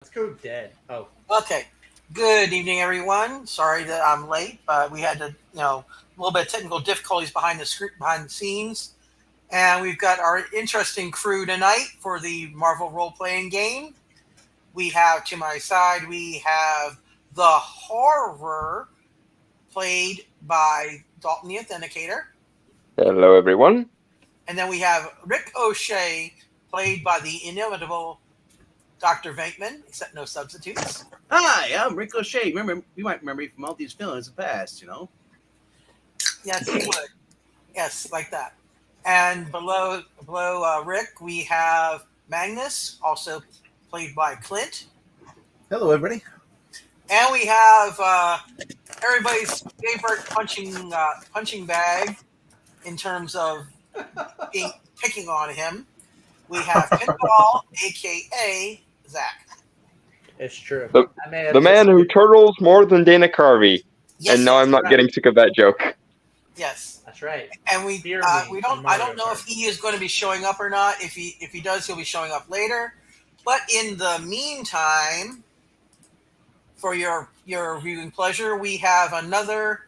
Let's go dead. Oh. Okay. Good evening, everyone. Sorry that I'm late, but we had to, a little bit of technical difficulties behind the scenes, and we've got our interesting crew tonight for the Marvel role-playing game. We have to my side, we have the Horror, played by Dalton the Authenticator, Hello, everyone. and then we have Rick O'Shea, played by the inimitable Dr. Venkman, except no substitutes. Hi, I'm Rick O'Shea. You might remember me from all these films in the past, Yes, you would. Yes, like that. And below Rick, we have Magnus, also played by Clint. Hello, everybody. And we have everybody's favorite punching bag in terms of picking on him. We have Pinball, a.k.a. Zach. It's true. The man who turtles more than Dana Carvey. Yes, and now I'm not getting sick of that joke. Yes, that's right. And we don't. I don't know if he is going to be showing up or not. If he does, he'll be showing up later. But in the meantime, for your viewing pleasure, we have another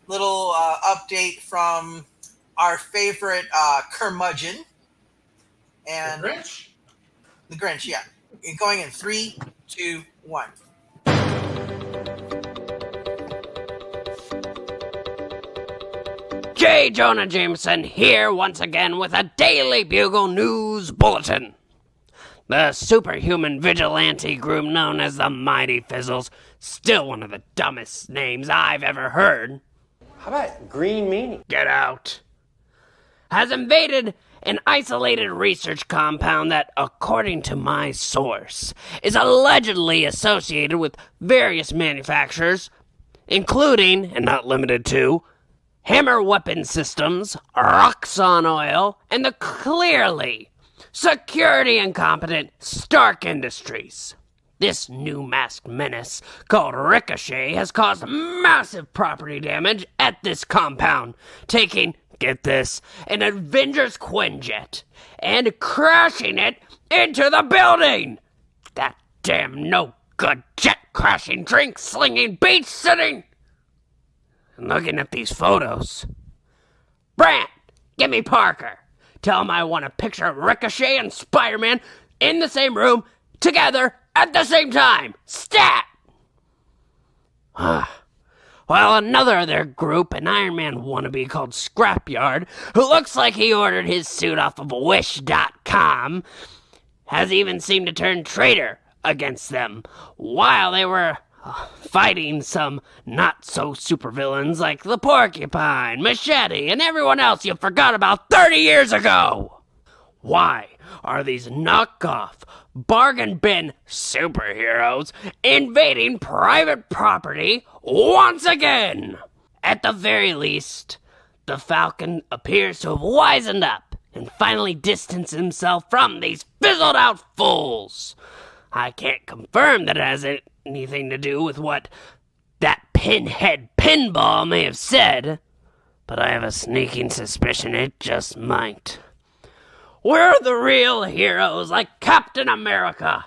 little update from our favorite curmudgeon and The Grinch. The Grinch, yeah. Going in 3, 2, 1. J. Jonah Jameson here once again with a Daily Bugle News Bulletin. The superhuman vigilante group known as the Mighty Fizzles, still one of the dumbest names I've ever heard. How about Green Meanie? Get out. Has invaded an isolated research compound that, according to my source, is allegedly associated with various manufacturers, including, and not limited to, Hammer Weapon Systems, Roxxon Oil, and the clearly security incompetent Stark Industries. This new masked menace, called Ricochet, has caused massive property damage at this compound, taking, get this, an Avengers Quinjet and crashing it into the building. That damn no-good jet-crashing, drink-slinging, beach-sitting. And looking at these photos. Brant, give me Parker. Tell him I want a picture of Ricochet and Spider-Man in the same room, together, at the same time. Stat! While another of their group, an Iron Man wannabe called Scrapyard, who looks like he ordered his suit off of Wish.com, has even seemed to turn traitor against them while they were fighting some not-so-supervillains like the Porcupine, Machete, and everyone else you forgot about 30 years ago. Why are these knockoff, bargain bin superheroes invading private property once again? At the very least, the Falcon appears to have wisened up and finally distanced himself from these fizzled-out fools. I can't confirm that it has anything to do with what that pinhead pinball may have said, but I have a sneaking suspicion it just might. Where are the real heroes like Captain America?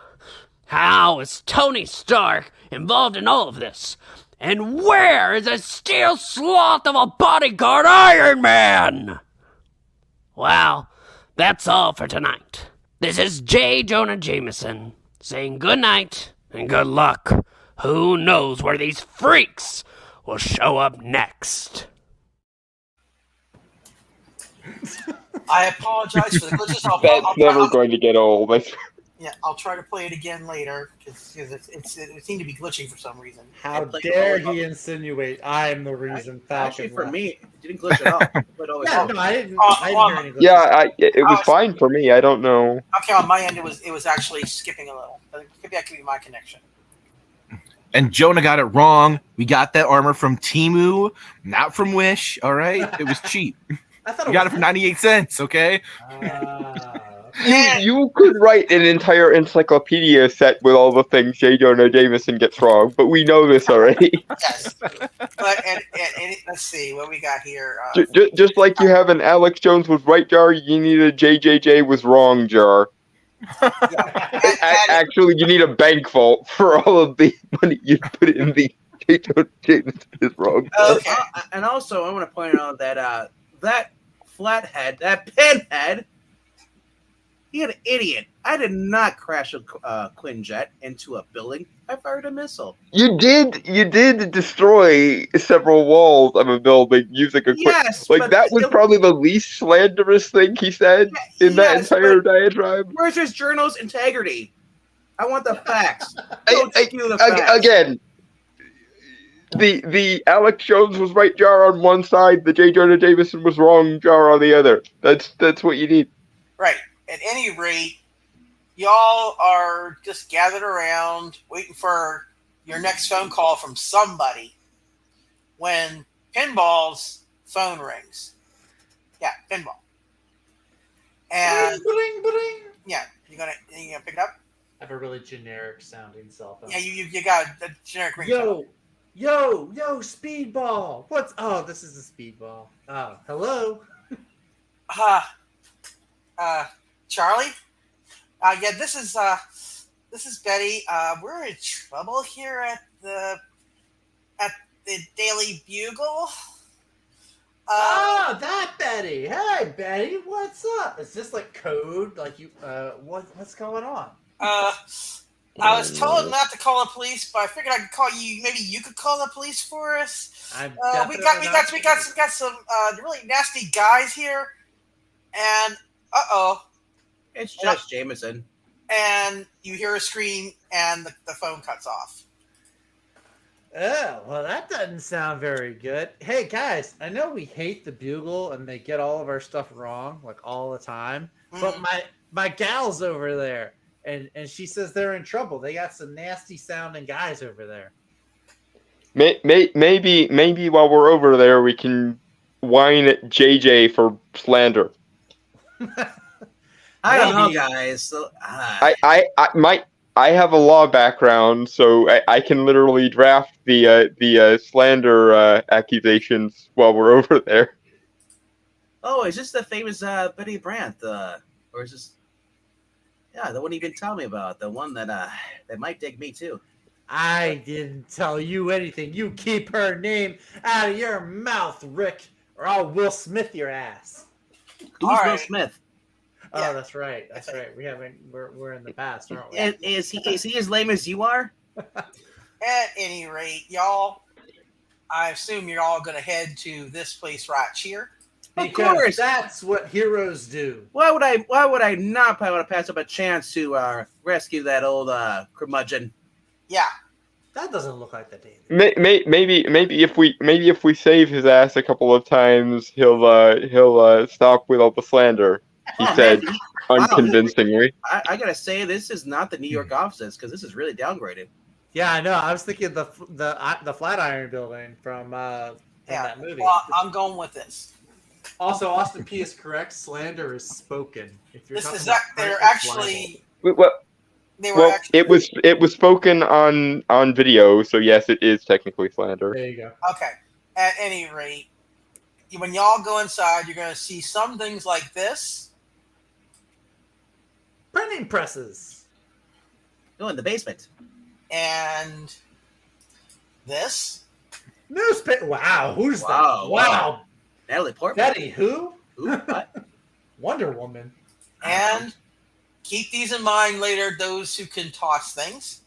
How is Tony Stark involved in all of this? And where is a steel sloth of a bodyguard Iron Man? Well, that's all for tonight. This is J. Jonah Jameson saying good night and good luck. Who knows where these freaks will show up next? I apologize for the glitches. That's never going to get old. Yeah, I'll try to play it again later because it seemed to be glitching for some reason. How dare he insinuate I'm the reason Falcon Actually, for left. me, it didn't glitch at all. Yeah, no, I didn't hear any glitches. Yeah, it was fine for me. I don't know. Okay, on my end, it was actually skipping a little. Maybe that could be my connection. And Jonah got it wrong. We got that armor from Temu, not from Wish. All right, it was cheap. I thought We got it for 98 cents. Okay. You could write an entire encyclopedia set with all the things J. Jonah Jameson gets wrong, but we know this already. Yes, but and let's see what we got here. Just like you have an Alex Jones was right jar, you need a JJJ was wrong jar. Actually, you need a bank vault for all of the money you put in the J. Jonah Jameson is wrong. Okay. And also, I want to point out that that flathead, that pinhead, he an idiot. I did not crash a Quinjet into a building. I fired a missile. You did destroy several walls of a building using a quick. Yes, Like but that was probably the least slanderous thing he said in that yes, entire but diatribe. where's his journal's integrity? I want the facts. I- Don't skew the facts. Again, the Alex Jones was right jar on one side, the J. Jonah Jameson was wrong jar on the other. That's what you need. Right. At any rate, y'all are just gathered around waiting for your next phone call from somebody when Pinball's phone rings. Yeah, Pinball. And Bling, bling. yeah, you gonna pick it up? I have a really generic sounding cell phone. Yeah, you got a generic ringtone. Yo, Speedball. This is a Speedball. Oh, hello. Charlie? Yeah, this is Betty. We're in trouble here at the Daily Bugle. That Betty. Hey, Betty, what's up? Is this like code? Like you? What's going on? I was told not to call the police, but I figured I could call you. Maybe you could call the police for us. We got some really nasty guys here, and It's just Jameson. and you hear a scream, and the phone cuts off. Oh, well, that doesn't sound very good. Hey, guys, I know we hate the Bugle and they get all of our stuff wrong, like all the time. But my gal's over there, and she says they're in trouble. They got some nasty sounding guys over there. Maybe while we're over there, we can whine at JJ for slander. I don't know, guys. So, I have a law background, so I can literally draft the slander accusations while we're over there. Oh, is this the famous Betty Brandt? Or is this? Yeah, the one you can tell me about. The one that might dig me too. I didn't tell you anything. You keep her name out of your mouth, Rick, or I'll Will Smith your ass. Who's All Will right. Smith? Oh, that's right. That's right. We're in the past, aren't we? Is he as lame as you are? At any rate, y'all, I assume you're all going to head to this place right here. Of course. That's what heroes do. Why would I not want to pass up a chance to rescue that old curmudgeon? Yeah. That doesn't look like the Daily. Maybe if we save his ass a couple of times, he'll stop with all the slander. He said unconvincingly. I gotta say, this is not the New York offices because this is really downgraded. Yeah, I know. I was thinking the Flatiron Building from that movie. Well, I'm going with this. Also, Austin P is correct. Slander is spoken. If you're This is talking about they're print, it's actually Well, they were actually it was spoken on video, so yes, it is technically slander. There you go. okay. At any rate, when y'all go inside, you're going to see some things like this. Printing presses. Oh, in the basement. And this. Newspaper. Wow, who's Wow, that? Wow. Natalie Portman. Betty, who? Who? What? Wonder Woman. And keep these in mind later, those who can toss things.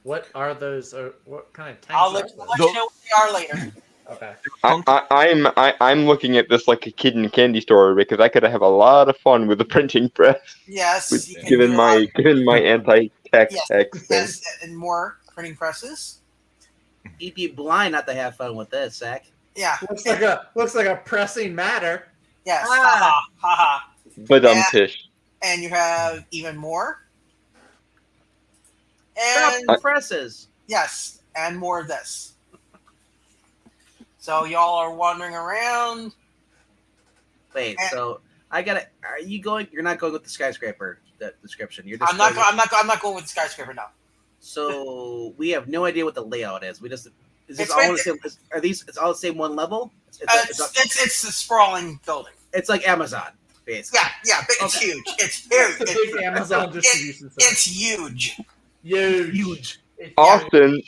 What are those? What kind of tanks? I'll let you know what they are later. Okay. I'm looking at this like a kid in a candy store because I could have a lot of fun with the printing press. Yes, you can Given do my anti-tech yes, thing. yes, and more printing presses. You'd be blind not to have fun with this, Zach. Yeah. Looks like a pressing matter. Yes. Ah. Ha ha. But tish. And you have even more. Stop And presses. yes, and more of this. So y'all are wandering around. Wait, so I gotta. Are you going? You're not going with the skyscraper description. You're just. I'm not going with the skyscraper now. So we have no idea what the layout is. We just. Is this It's all right the same? Are these? It's all the same one level. It's a sprawling building. It's like Amazon. basically. Yeah, but it's Okay. huge. It's It's a huge. big Amazon distribution center. It's huge. Huge. It's Austin,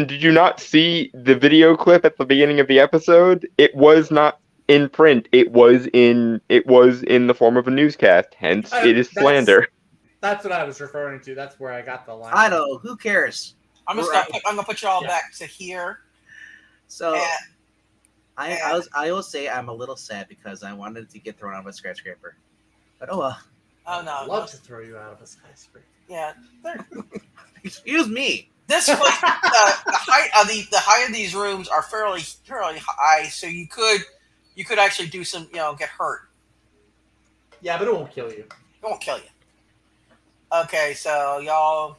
did you not see the video clip at the beginning of the episode? It was not in print. It was in the form of a newscast. Hence, it is slander. That's what I was referring to. That's where I got the line. I know. Who cares? I'm gonna put you all back to here. So And- I will say I'm a little sad because I wanted to get thrown out of a skyscraper. But oh well. Oh no! I'd love to throw you out of a skyscraper. Yeah, Excuse me. this was the height of these rooms are fairly high, so you could actually do some get hurt. Yeah, but it won't kill you. It won't kill you. Okay, so y'all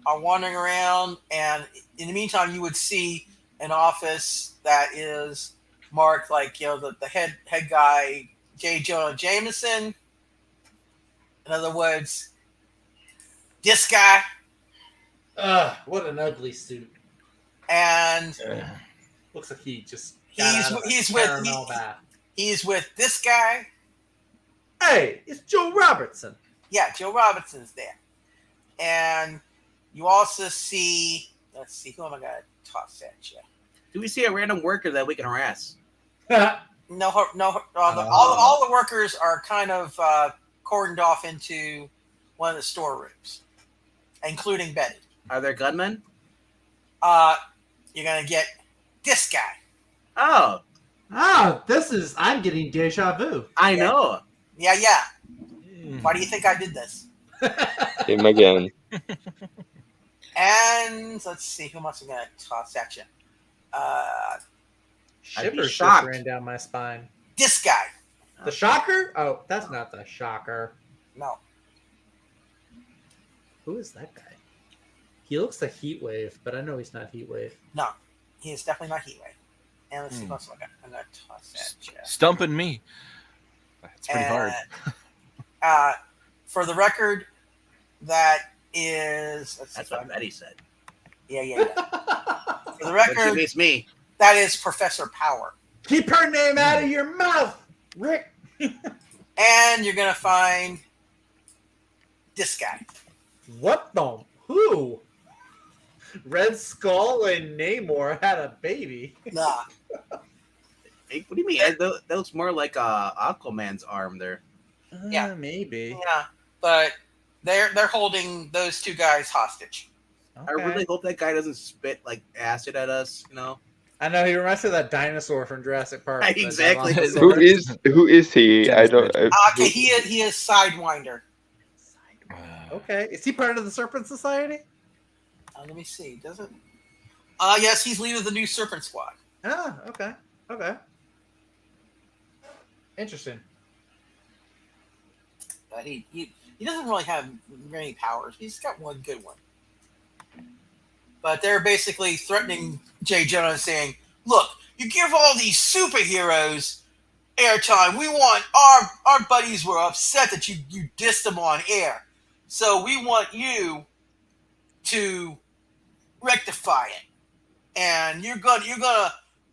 are wandering around, and in the meantime, you would see an office that is marked like the head guy J. Jonah Jameson. In other words, this guy. What an ugly suit. And Looks like he just he's with this guy. Hey, it's Joe Robertson. Yeah, Joe Robinson's there. And you also see, let's see, who am I going to toss at you? Do we see a random worker that we can harass? No, all the workers are kind of cordoned off into one of the storerooms, including Betty. Are there gunmen? You're going to get this guy. Oh, I'm getting deja vu. I know. Yeah. Why do you think I did this? Him again. And let's see, who else I'm going to toss at you? Shivers just shocked. ran down my spine. This guy. The Shocker? Oh, that's not the Shocker. No. Who is that guy? He looks like Heatwave, but I know he's not Heatwave. No, he is definitely not Heatwave. And let's see what else I got. I'm going to toss at you. Stumping me. That's pretty hard. For the record, that is... That's what Betty said. Yeah. For the But record, it's me. that is Professor Power. Keep her name out of your mouth, Rick. And you're going to find this guy. What the? Who? Red Skull and Namor had a baby. Nah. Hey, what do you mean? That looks more like Aquaman's arm there. Yeah. Maybe. Yeah, but they're holding those two guys hostage. I really hope that guy doesn't spit like acid at us. I know he reminds me of that dinosaur from Jurassic Park. Exactly. Who is he? I don't. Okay, he is Sidewinder. Okay, is he part of the Serpent Society? Let me see. Does it? Yes, he's leader of the new Serpent Squad. Ah, okay. Interesting. But he doesn't really have many powers. He's got one good one. But they're basically threatening J. Jonah, saying, "Look, you give all these superheroes airtime. We want our buddies were upset that you dissed them on air, so we want you to rectify it. And you're gonna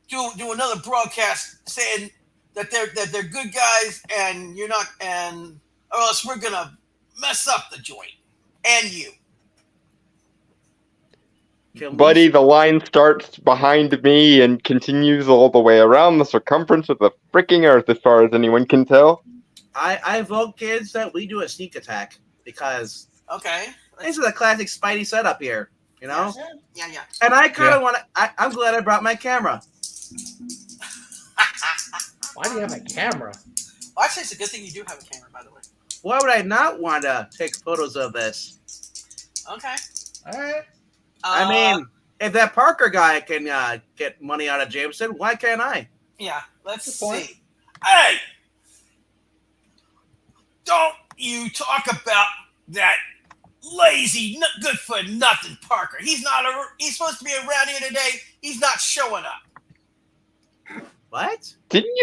do another broadcast saying that they're good guys, and you're not, and or else we're gonna mess up the joint and you." Buddy, the line starts behind me and continues all the way around the circumference of the freaking earth, as far as anyone can tell. I vote, kids, that we do a sneak attack because Okay. this is a classic Spidey setup here, Yeah. And I kind of want to. I'm glad I brought my camera. Why do you have a camera? Well, actually, it's a good thing you do have a camera, by the way. Why would I not want to take photos of this? Okay. All right. I mean, if that Parker guy can get money out of Jameson, why can't I? Yeah, let's Good point. see. Hey! Don't you talk about that lazy, good for nothing Parker. He's supposed to be around here today. He's not showing up. What? Didn't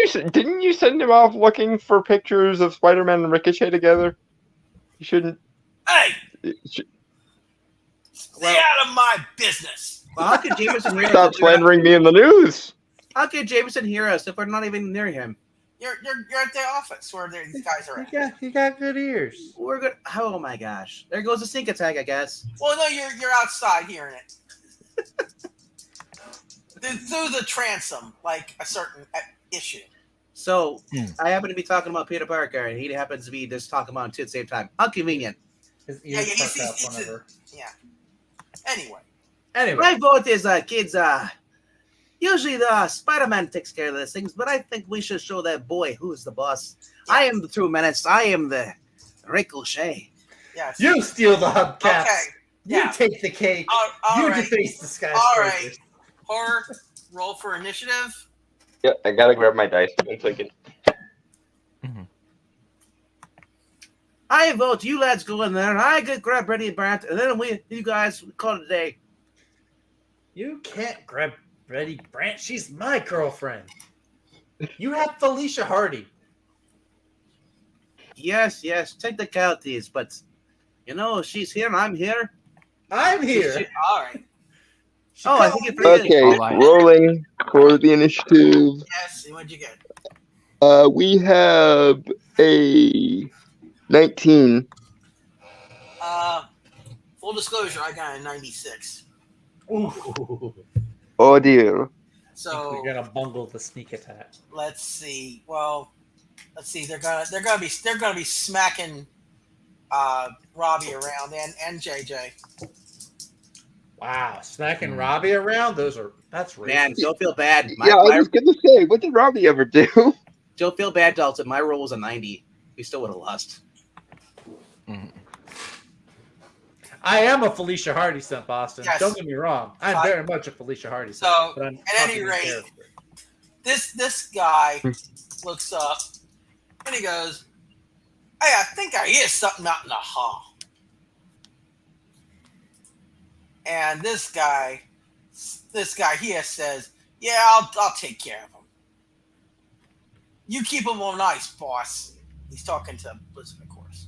you send him off looking for pictures of Spider-Man and Ricochet together? You shouldn't. Hey! Stay out of my business. Well, how could Jameson hear Stop us? slandering me in the news. How could Jameson hear us if we're not even near him? You're at the office where these guys are at. You got good ears. We're good. Oh my gosh! There goes a sneak attack, I guess. Well, no, you're outside hearing it. Through the transom, like a certain issue. So I happen to be talking about Peter Parker, and he happens to be just talking about him too at the same time. How convenient. Yeah. Anyway. My vote is kids. Usually the Spider-Man takes care of these things, but I think we should show that boy who's the boss. Yeah. I am the true menace. I am the Ricochet. Yes. You steal the hubcaps. Okay. You take the cake. You deface the skyscrapers. All right. Horror, roll for initiative. Yeah, I gotta grab my dice. 1 second. I vote you lads go in there, and I get grab Betty Brandt, and then you guys call it a day. You can't grab Betty Brandt. She's my girlfriend. You have Felicia Hardy. Yes, technicalities, but she's here and I'm here. I'm here. All right. I think it's okay. Rolling for the initiative. Yes. What'd you get? We have a 19. Full disclosure, I got a 96. Ooh. Oh dear. So we're gonna bungle the sneak attack. Let's see. Well, They're gonna be smacking Robbie around and JJ. Wow, smacking Robbie around? That's racist. Man, don't feel bad. I was gonna say, what did Robbie ever do? Don't feel bad, Dalton. My roll was a 90. We still would have lost. I am a Felicia Hardy son, Boston. Yes. Don't get me wrong. I'm very much a Felicia Hardy son. So, but I'm at any rate, this guy looks up and he goes, "Hey, I think I hear something out in the hall." And this guy here says, "Yeah, I'll take care of him. You keep him on ice, boss." He's talking to Blizzard, of course.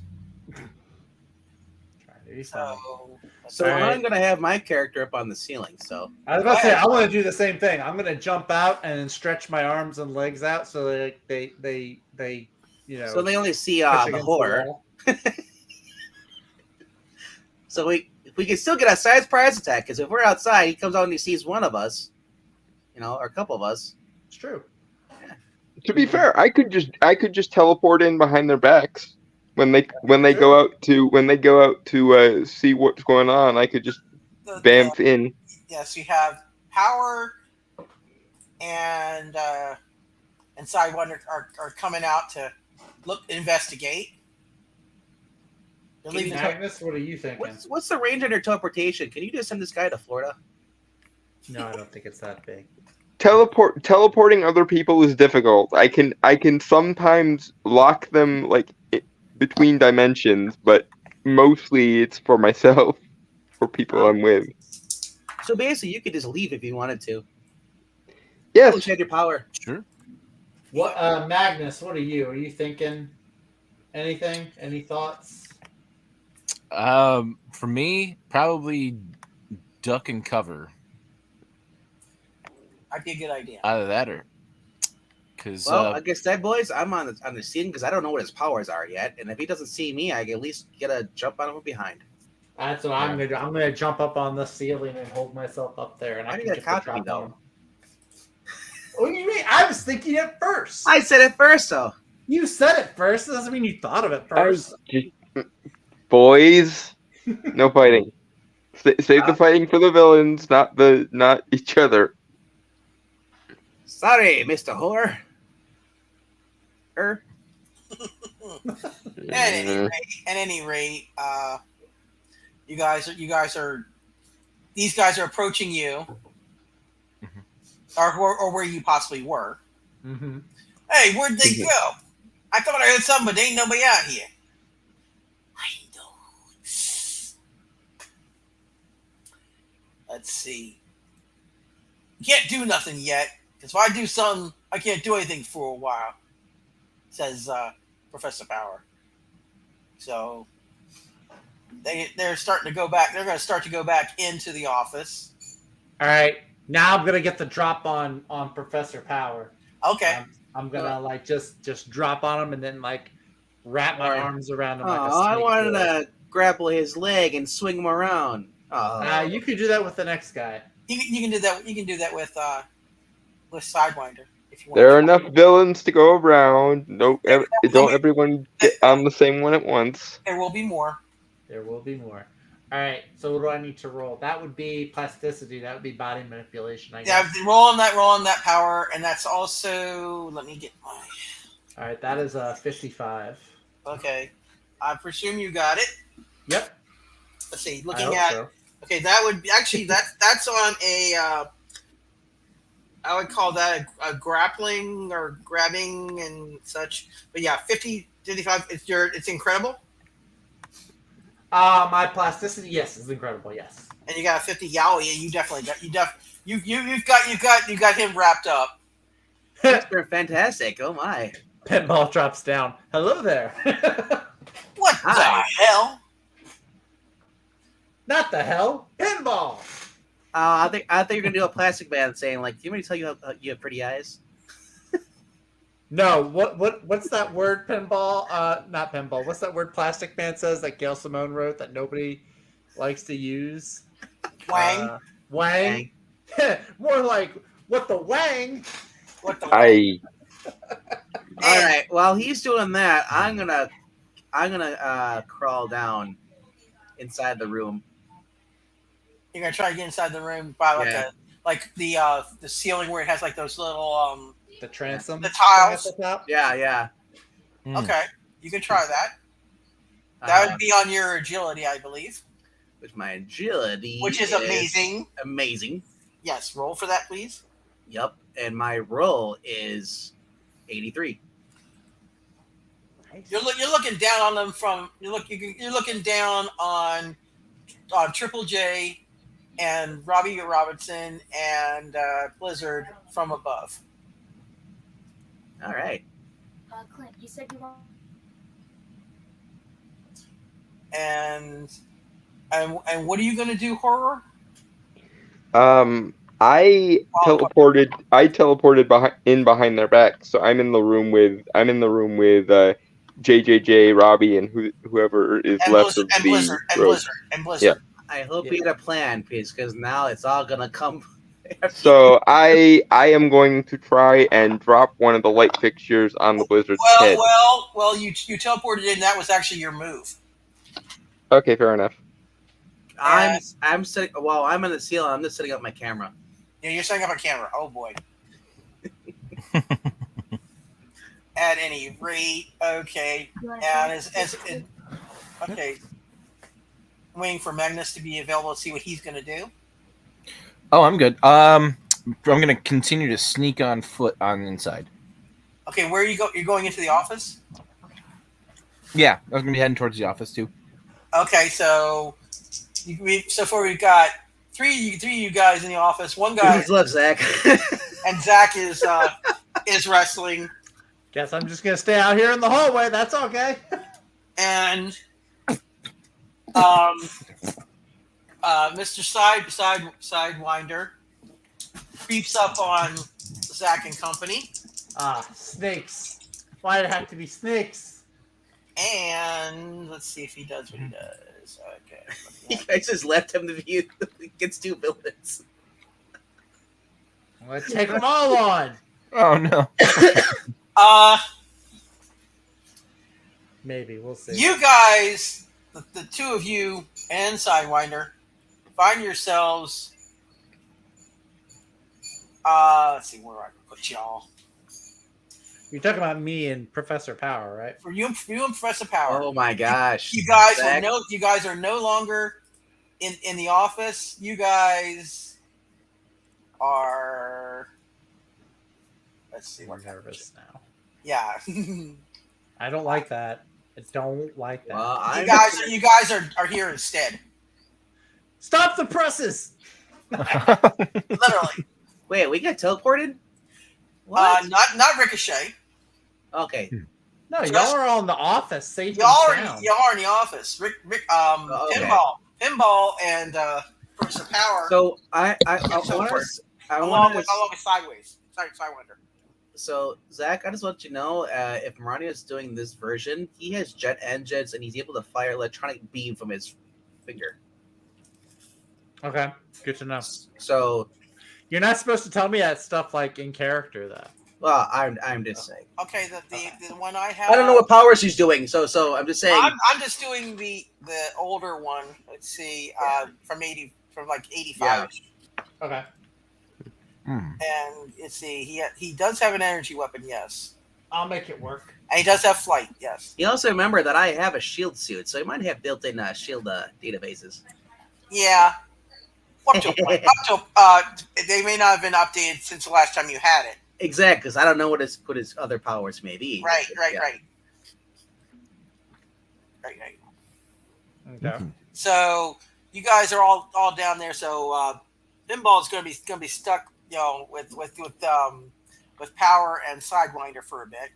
So I'm going to have my character up on the ceiling. So I was about to say, I want to do the same thing. I'm going to jump out and then stretch my arms and legs out so that they So they only see the horror. So if we can still get a side surprise attack, because if we're outside, he comes out and he sees one of us, or a couple of us. It's true. Yeah. To be fair, I could just teleport in behind their backs. When they go out to see what's going on, I could just bamf in. Yes, you have Power and Sidewinder are coming out to investigate. Magnus, what are you thinking? What's the range of your teleportation? Can you just send this guy to Florida? No, I don't think it's that big. Teleporting other people is difficult. I can sometimes lock them between dimensions, but mostly it's for myself, for people I'm with. So basically, you could just leave if you wanted to. Yes. You had your power. Sure. What, Magnus? What are you? Are you thinking anything? Any thoughts? For me, probably duck and cover. Might be a good idea. Either that or. Well, I guess that, boys, I'm on the scene because I don't know what his powers are yet, and if he doesn't see me, I can at least get a jump on him from behind. That's what I'm gonna do. I'm gonna jump up on the ceiling and hold myself up there, and I can get a drop on him. What do you mean? I was thinking it first. I said it first, though. You said it first. That doesn't mean you thought of it first. Boys, no fighting. Save the fighting for the villains, not each other. Sorry, Mr. Horror. At any rate, these guys are approaching you, or where you possibly were. Mm-hmm. Hey, where'd they go? I thought I heard something, but ain't nobody out here. I know. Let's see. Can't do nothing yet, because if I do something, I can't do anything for a while, says Professor Power. So they're starting to go back. They're going to start to go back into the office. All right. Now I'm going to get the drop on Professor Power. Okay. I'm gonna like just drop on him and then like wrap my Alright. arms around him Oh, like a I snake. wanted would. to grapple his leg and swing him around. Oh, You could do that with the next guy. You can do that. You can do that with Sidewinder if you want. There are enough villains to go around. Don't everyone get on the same one at once. There will be more. There will be more. All right. So what do I need to roll? That would be plasticity. That would be body manipulation. I guess. Yeah, roll on that power, and that's also. Let me get my. All right. That is 55. Okay, I presume you got it. Yep. Let's see. I Looking hope at. so. Okay, that would be actually that's on a. I would call that a grappling or grabbing and such. But yeah, 50, 55. It's incredible. My plasticity, yes, is incredible. Yes. And you got a 50. Yeah, oh, yeah, you definitely got you've got him wrapped up. They're fantastic. Oh my. Pinball drops down. Hello there. What Hi. the hell? Not the hell. Pinball. I think you're gonna do a plastic man saying like, "Do you want me to tell you how you have pretty eyes?" No. What's that word? Pinball. Not pinball. What's that word? Plastic Man says that Gail Simone wrote that nobody likes to use. Wang. Wang. More like what the Wang. What the? All right. While he's doing that, I'm gonna crawl down inside the room. You're gonna try to get inside the room by Yeah. like the ceiling where it has like those little The transom. The tiles. At the top? Yeah. Okay, you can try that. That would be on your agility, I believe. With my agility, Which is amazing. Amazing. Yes, roll for that, please. Yep. And my roll is 83. You're looking down on them from you're looking down on Triple J and Robbie Robinson and Blizzard from above. All right. Clint, you said you want. And what are you gonna do, Horror? I teleported behind their back, so I'm in the room with JJJ, Robbie, and whoever is And left Blizzard, of the Blizzard. Yeah. I hope you had a plan, because now it's all gonna come. So I am going to try and drop one of the light fixtures on the Blizzard's head. Well, you teleported in. That was actually your move. Okay, fair enough. I'm sitting. Well, I'm on the ceiling. I'm just setting up my camera. Yeah, you're setting up a camera. Oh boy. At any rate, okay. And okay. Waiting for Magnus to be available to see what he's going to do. Oh, I'm good. I'm going to continue to sneak on foot on the inside. Okay, where are you go? You're going into the office? Yeah, I was going to be heading towards the office too. Okay, so far we've got three of you guys in the office. One guy, Look, Zach. and Zach is wrestling. Guess I'm just gonna stay out here in the hallway. That's okay. And Mr. Sidewinder creeps up on Zach and company. Snakes. Why did it have to be snakes? And let's see if he does what he does. Okay. You guys just left him to view against two villains. I'm gonna take them all on. Oh no. Maybe we'll see. You guys, the two of you and Sidewinder, find yourselves. Let's see where I can put y'all. You're talking about me and Professor Power, right? For you and Professor Power. Oh my gosh! You guys Zach. you guys are no longer in the office. You guys are. Let's see. We're nervous now. Yeah. I don't like that. I don't like that. Well, you guys are here instead. Stop the presses! Literally. Wait, we got teleported? What? Not Ricochet. Okay. No, y'all are all in the office, safe Y'all are and sound. in the office. Okay. Pinball, and Professor Power. So I So want first, to. along with Sideways. Sidewinder. So Zach, I just want you to know, if Marani is doing this version, he has jet engines and he's able to fire electronic beam from his finger. Okay, good to know. So, You're not supposed to tell me that stuff like in character, though. well, I'm just saying. Okay, the one I have. I don't know what powers he's doing, so I'm just saying. I'm just doing the older one. Let's see, from like 85. Okay. And let's see, he does have an energy weapon, yes. I'll make it work. And he does have flight, yes. You also remember that I have a shield suit, so he might have built-in shield databases. Yeah. Up to they may not have been updated since the last time you had it. Exactly, because I don't know what his other powers may be. Right. Okay. So you guys are all down there. So Pinball is going to be stuck, with Power and Sidewinder for a bit.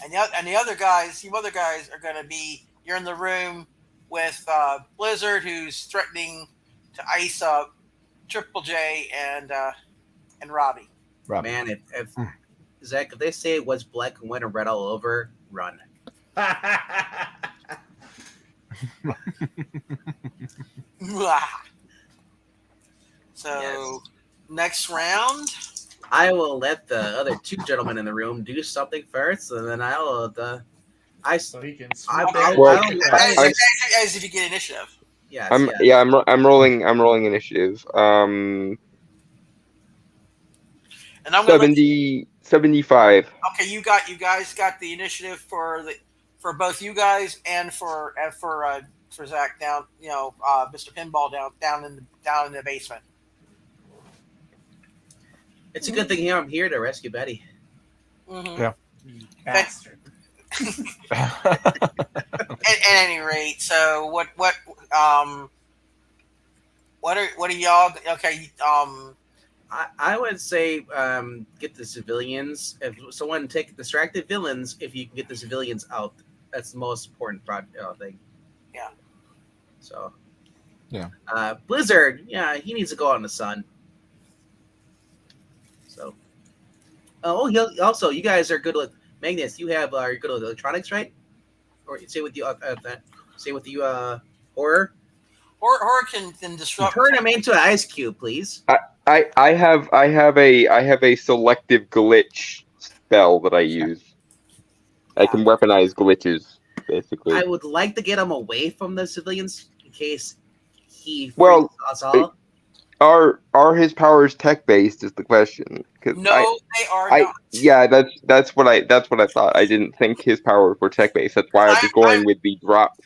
And the other guys, you other guys are going to be. You're in the room with Blizzard, who's threatening to ice up Triple J and Robbie. Man, if Zach, if they say it was black and white and red all over, run. So next round, I will let the other two gentlemen in the room do something first, and then I'll so he can as if you get initiative. Yes, I'm rolling initiative. And I'm gonna 75. Okay, you guys got the initiative for both you guys and for Zach down. Mr. Pinball down in the basement. It's a good thing I'm here to rescue Betty. Mm-hmm. Yeah. Bastard. At any rate, so what are y'all? Okay, I would say get the civilians. If someone distract the villains, if you can get the civilians out, that's the most important thing. Yeah. So. Yeah. Blizzard, yeah, he needs to go out in the sun. So. Also, you guys are good with Magnus. You have you're good with electronics, right? Or say with you horror. Horror can disrupt. Turn him into an ice cube, please. I have a selective glitch spell that I use. I can weaponize glitches, basically. I would like to get him away from the civilians in case he Well, us all. Are his powers tech based? Is the question? No, they are not. Yeah, that's what I thought. I didn't think his powers were tech based. That's why I was going with the drop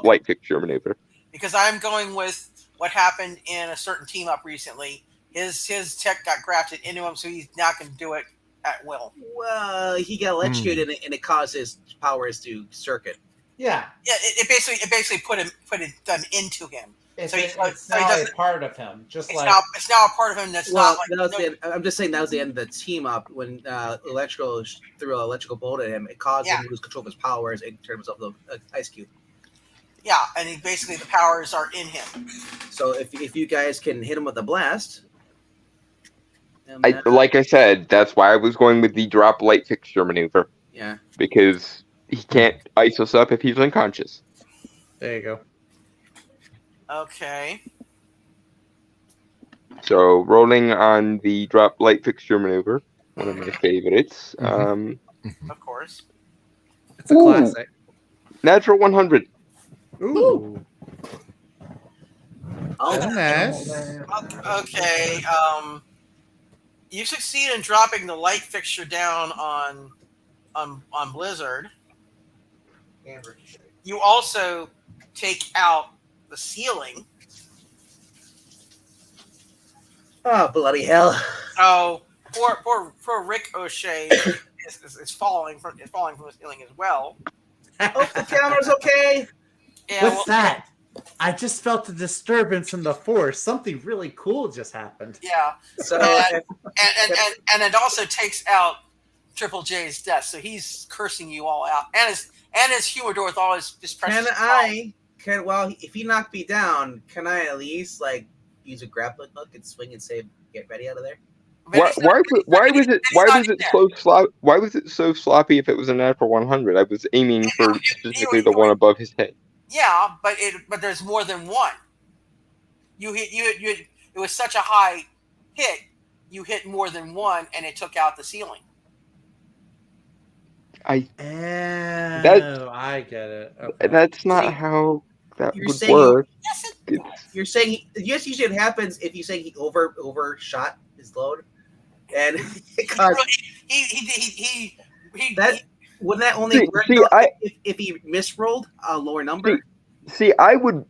light fixture maneuver. Because I'm going with what happened in a certain team up recently. His tech got grafted into him, so he's not going to do it at will. Well, he got electrocuted, and it caused his powers to circuit. Yeah. Yeah, it basically put them into him. It's So now a part of him. It's now a part of him that's not like. I'm just saying that was the end of the team up when Electrical threw an electrical bolt at him. It caused him to lose control of his powers and turn himself into an ice cube. Yeah, and basically the powers are in him. So if you guys can hit him with a blast. Like I said, that's why I was going with the drop light fixture maneuver. Yeah. Because he can't ice us up if he's unconscious. There you go. Okay. So rolling on the drop light fixture maneuver, one of my favorites. Of course. It's a classic. Natural 100. Ooh. Oh, nice. Okay. You succeed in dropping the light fixture down on Blizzard. You also take out the ceiling. Oh, bloody hell! Oh, poor Rick O'Shea is falling from the ceiling as well. Oh, the camera's okay. Yeah, What's that? I just felt a disturbance in the force. Something really cool just happened. Yeah. So and it also takes out Triple J's death, so he's cursing you all out, and his humidor with all his precious. If he knocked me down, can I at least use a grappling hook and swing and say, "Get ready out of there"? Why was it there. so sloppy? Why was it so sloppy if it was a natural 100? I was aiming for specifically the one above his head. Yeah, but there's more than one. It was such a high hit. You hit more than one, and it took out the ceiling. I get it. Okay. That's not See, how that you're would saying work. You're saying yes. Usually, it happens if you say he overshot his load, and because wouldn't that only work if he misrolled a lower number? See, I would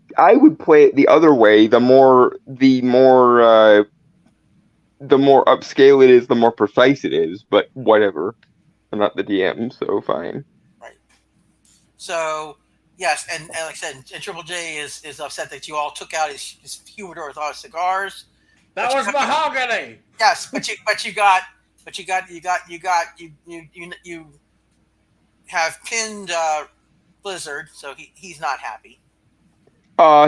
play it the other way. The more upscale it is, the more precise it is. But whatever, I'm not the DM, so fine. Right. So yes, and like I said, and Triple J is upset that you all took out his humidor with all his cigars. That was mahogany. Yes, but you have pinned Blizzard, so he's not happy.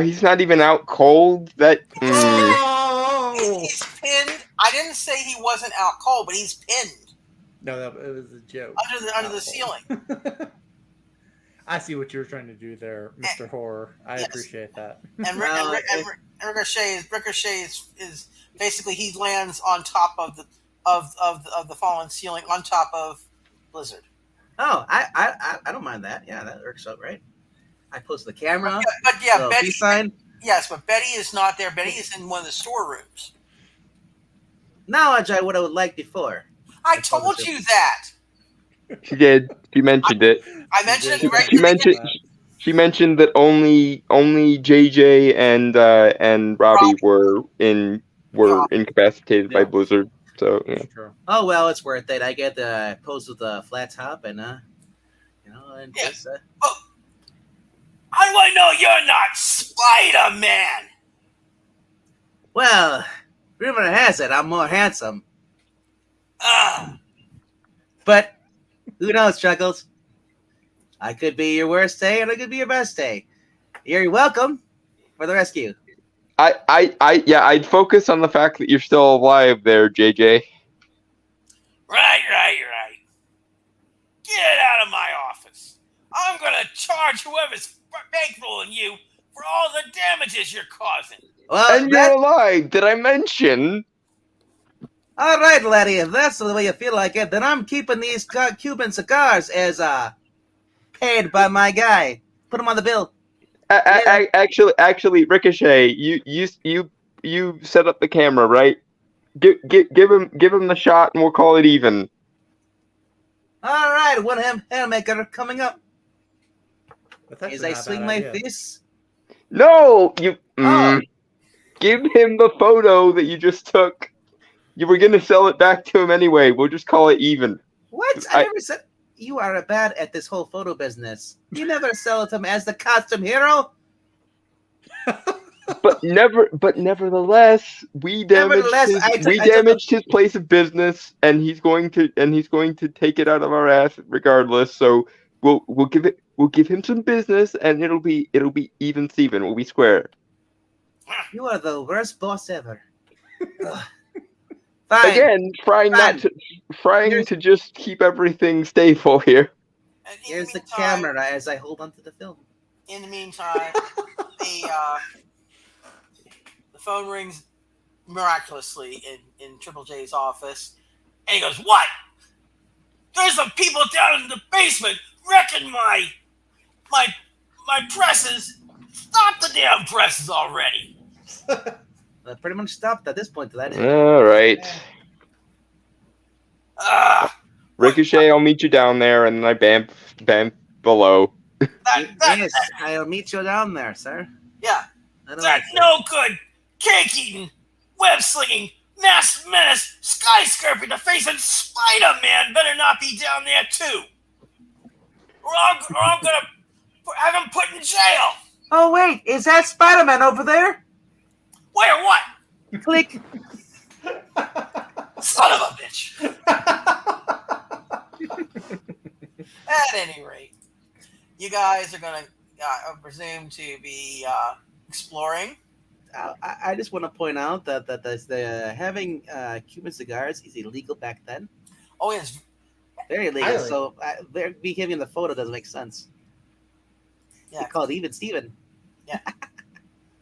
He's not even out cold. That he's pinned. I didn't say he wasn't out cold, but he's pinned. No, it was a joke. Under the ceiling. I see what you were trying to do there, Mr. Horror. I appreciate that. And Ricochet is basically he lands on top of the fallen ceiling on top of Blizzard. Oh, I don't mind that. Yeah, that works out right. I posted the camera. But yeah, Betty. Sign. Yes, but Betty is not there. Betty is in one of the storerooms. Knowledge I would have liked before. I told you that. She did. She mentioned it. I mentioned it right. She mentioned that only JJ and Robbie were incapacitated by Blizzard. So yeah. Oh well, it's worth it. I get the pose with the flat top and just. How do I know you're not Spider-Man? Well, rumor has it I'm more handsome. But who knows, Chuckles? I could be your worst day, and I could be your best day. You're welcome for the rescue. I'd focus on the fact that you're still alive there, JJ. Right. Get out of my office. I'm gonna charge whoever's bankrolling you for all the damages you're causing. Well, and you're alive. Did I mention? All right, laddie. If that's the way you feel like it, then I'm keeping these Cuban cigars as paid by my guy. Put them on the bill. Actually, Ricochet, you set up the camera, right? Give him the shot, and we'll call it even. All right, one handmaker coming up. As I swing my fist. No, you. Give him the photo that you just took. You were gonna sell it back to him anyway. We'll just call it even. What? I never said. You are bad at this whole photo business. You never sell it to him as the costume hero. But nevertheless, we damaged his place of business, and he's going to take it out of our ass regardless. So we'll give him some business, and it'll be even Steven. We'll be square. You are the worst boss ever. Fine. Again, trying to just keep everything stable here. Here's the camera as I hold onto the film. In the meantime, the phone rings miraculously in Triple J's office, and he goes, "What? There's some people down in the basement wrecking my presses. Stop the damn presses already." That pretty much stopped at this point. All right. Ricochet, I'll meet you down there, and then I bam below. Yes, I'll meet you down there, sir. Yeah. That no good, cake-eating, web-slinging, mass menace, skyscraper-defacing Spider-Man better not be down there, too. Or I'm going to have him put in jail. Oh, wait. Is that Spider-Man over there? Where what? Click. Son of a bitch. At any rate, you guys are going to, I presume, to be exploring. I just want to point out that having Cuban cigars is illegal back then. Oh, yes. Very illegal. Highly. So they're behaving the photo doesn't make sense. Yeah. They call it even Steven.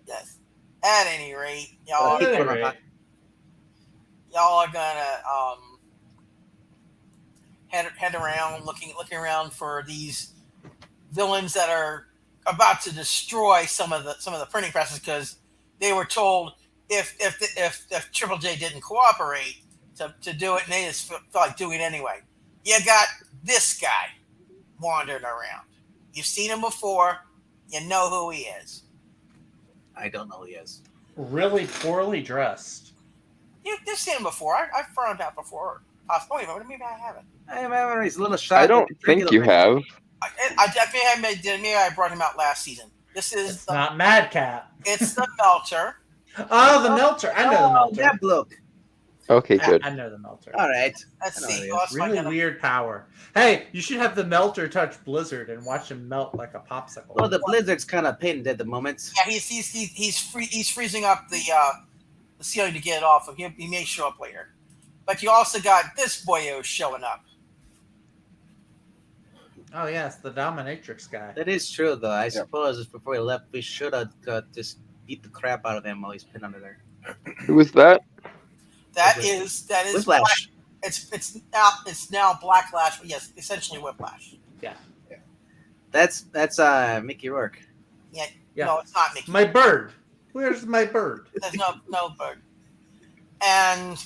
Yes. At any rate, At any y'all rate, are gonna head around looking around for these villains that are about to destroy some of the printing presses because they were told if Triple J didn't cooperate to do it, and they just felt like doing it anyway. You got this guy wandering around. You've seen him before. You know who he is. I don't know who he is. really poorly dressed. You've seen him before. I've found out before. Possibly, but maybe I haven't. I remember he's a little shy. I don't think you have. I definitely maybe I brought him out last season. This is It's not Madcap. It's the Melter. Oh, the Melter. I know the Melter. That bloke. Okay, good. I know the Melter. All right. Let's I know see. who he Who is. else am I Really gonna- weird power. Hey, you should have the Melter touch Blizzard and watch him melt like a popsicle. Well, the blizzard's kind of pinned at the moment. Yeah, he's freezing up the ceiling to get it off. He may show up later, but you also got this boyo showing up. Oh yes, the dominatrix guy. That is true, though. I suppose before he left, we should have just beat the crap out of him while he's pinned under there. Who was that? That is Whiplash. It's now Blacklash, but yes, essentially Whiplash. That's Mickey Rourke. Yeah, Yeah. no, it's not Mickey. My bird. Where's my bird? There's no bird. And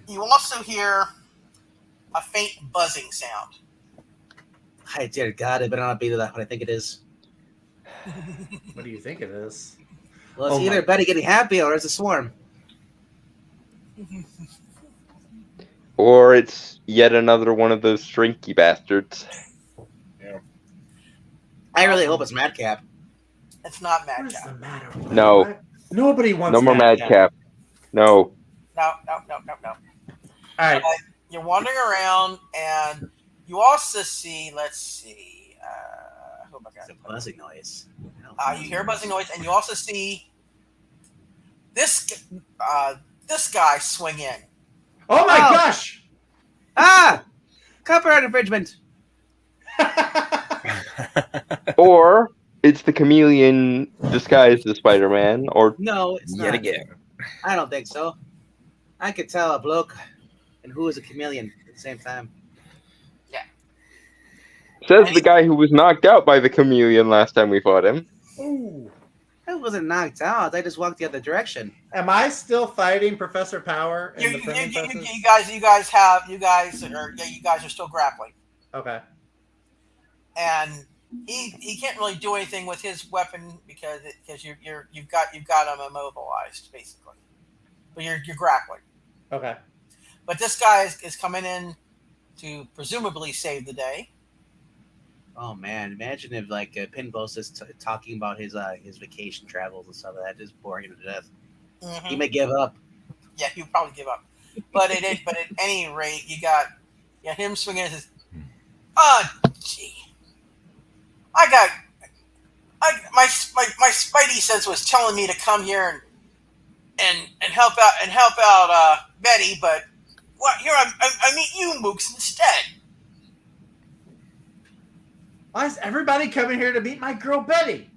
you also hear a faint buzzing sound. I dear God, it better not be that what I think it is. What do you think it is? Well, it's Oh either my- Betty getting happy or it's a swarm. Or it's yet another one of those shrinky bastards. I really hope it's Madcap. It's not What is the Madcap. matter with you? No. Nobody wants No more Madcap. No. No. All right. You're wandering around, and you also see. Let's see. Oh my It's God. a buzzing noise. You hear a buzzing noise, and you also see this guy swing in. Oh my Oh. gosh! Ah! Copyright infringement. Or it's the chameleon disguised as Spider-Man. Or No, it's Yet not. again. I don't think so. I could tell a bloke and who is a chameleon at the same time. says the guy who was knocked out by the chameleon last time we fought him. Ooh. I wasn't knocked out. I just walked the other direction. Am I still fighting Professor Power in You the printing presses? you guys are still grappling, Okay. and he can't really do anything with his weapon because you've got him immobilized basically, but you're grappling. Okay. But this guy is coming in to presumably save the day. Oh man, imagine if like Pinball's just talking about his vacation travels and stuff like that, just boring him to death. Mhm. He may give up. Yeah, he'll probably give up. But at any rate, you got him swinging his. Gee, my spidey sense was telling me to come here and help out Betty, but what? Here I meet you, Mooks, instead. Why is everybody coming here to meet my girl Betty?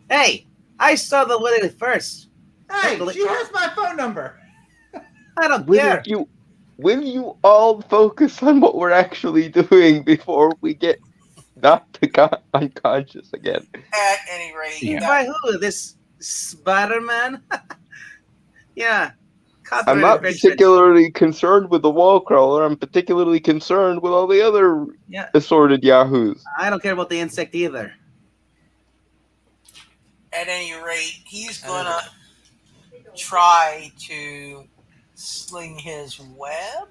Hey, I saw the wedding first. Hey, she has my phone number. I don't Will care. will you all focus on what we're actually doing before we get knocked unconscious again? At any rate, you Yeah. got, By who? This Spider-Man? Yeah. I'm Copyright not infringement. particularly concerned with the wall crawler. I'm particularly concerned with all the other Yeah. assorted yahoos. I don't care about the insect either. at any rate, he's gonna try to sling his web.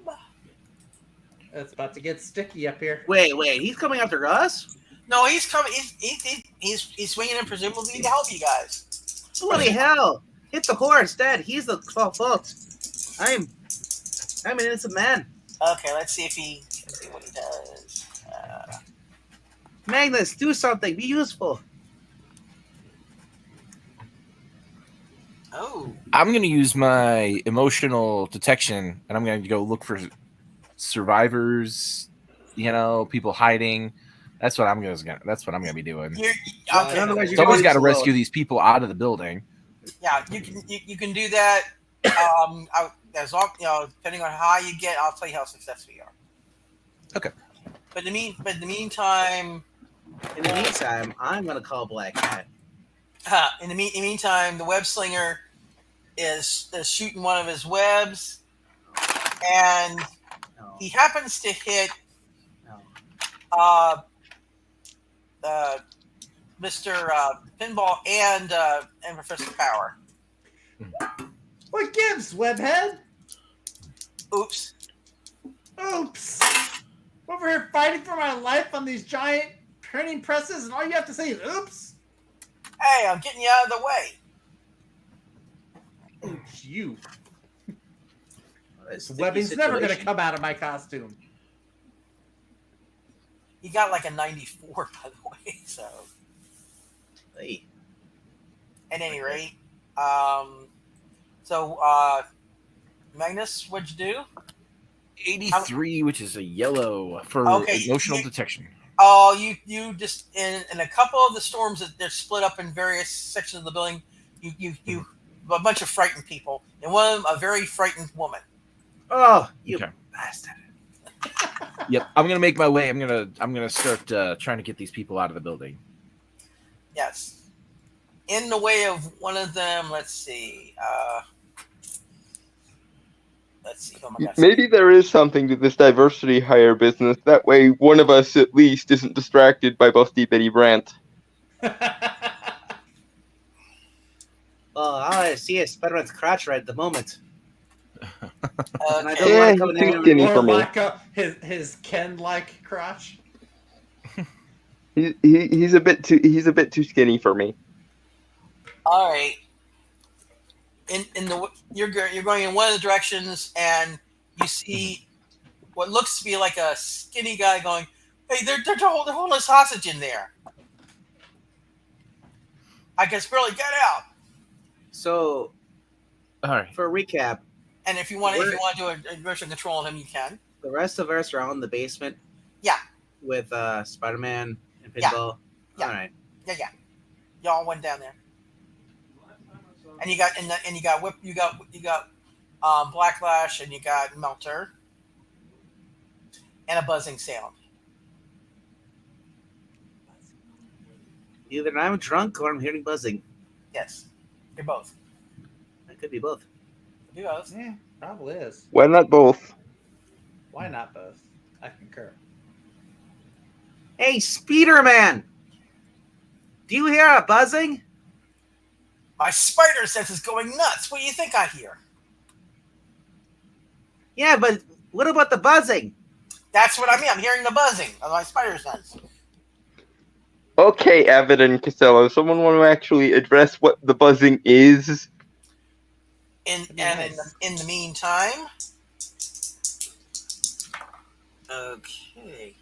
It's about to get sticky up here. Wait, he's coming after us? No, he's coming. He's swinging in presumably to help you guys. Bloody hell! Hit the horse, Dad. He's the fault. I'm an innocent man. Okay, let's see what he does. Magnus, do something. Be useful. Oh. I'm going to use my emotional detection, and I'm going to go look for survivors. People hiding. That's what I'm going to be doing. Okay. Otherwise, you're Someone's gonna got to be rescue alone. these people out of the building. Yeah, you can do that. As long depending on how high you get, I'll tell you how successful you are. Okay. But in the meantime, I'm gonna call Black Cat. in the meantime, the web slinger is shooting one of his webs, and No, he happens to hit no. Mr. Pinball and Professor Power. What gives, webhead? Oops. Oops. Over here fighting for my life on these giant printing presses, and all you have to say is oops. Hey, I'm getting you out of the way. Oops, you. This Webbing's never going to come out of my costume. He got like a 94, by the way. So, Hey. at any rate, Magnus, what'd you do? 83, which is a yellow for emotional detection. Oh, you just in a couple of the storms that they're split up in various sections of the building. You a bunch of frightened people, and one of them a very frightened woman. Oh, you Okay. bastard! Yep, I'm gonna make my way. I'm gonna start trying to get these people out of the building. Yes, in the way of one of them. Let's see. Oh my gosh. Maybe there is something to this diversity hire business. That way, one of us at least isn't distracted by Busty Bitty Brant. Well, all I see is Spider-Man's crotch right at the moment. And I Okay. don't Yeah, want he's to come in too here. skinny Or for me. like his Ken-like crotch. He's a bit too skinny for me. All right. You're going in one of the directions, and you see what looks to be like a skinny guy going, "Hey, they're holding us hostage in there. I can barely get out." So, All right. for a recap, And if you want to do a version control on him, you can. the rest of us are all in the basement. Yeah. With Spider-Man and Pinball. Yeah. All right. Yeah. Y'all went down there, and you got Blacklash, and you got Melter, and a buzzing sound. Either I'm drunk or I'm hearing buzzing. Yes, you're both. It could be both. You both. Yeah, probably is. Why not both? Why not both? I concur. Hey, Spider-Man! Do you hear a buzzing? My spider sense is going nuts. What do you think I hear? Yeah, but what about the buzzing? That's what I mean. I'm hearing the buzzing of my spider sense. Okay, Avid and Costello, someone want to actually address what the buzzing is? In the meantime, okay.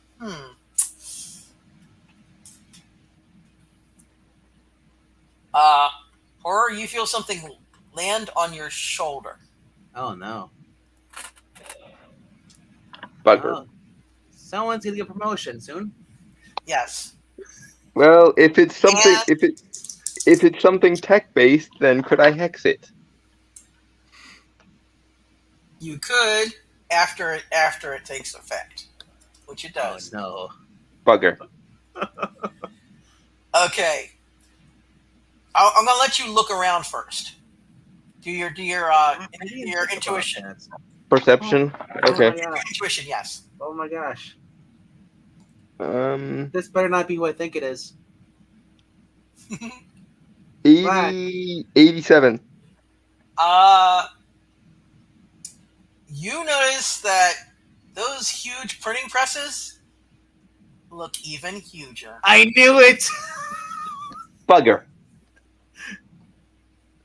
Horror, you feel something land on your shoulder. Oh, no. Bugger. Oh, someone's going to get a promotion soon. Yes. Well, if it's something tech based, then could I hex it? You could after it takes effect, which it does. Oh, no. Bugger. Okay. I'm gonna let you look around first. Do your intuition. Perception? Okay. Oh, my Intuition, yes. Oh my gosh. 80, This better not be who I think it is. 87. You notice that those huge printing presses look even huger. I knew it! Bugger.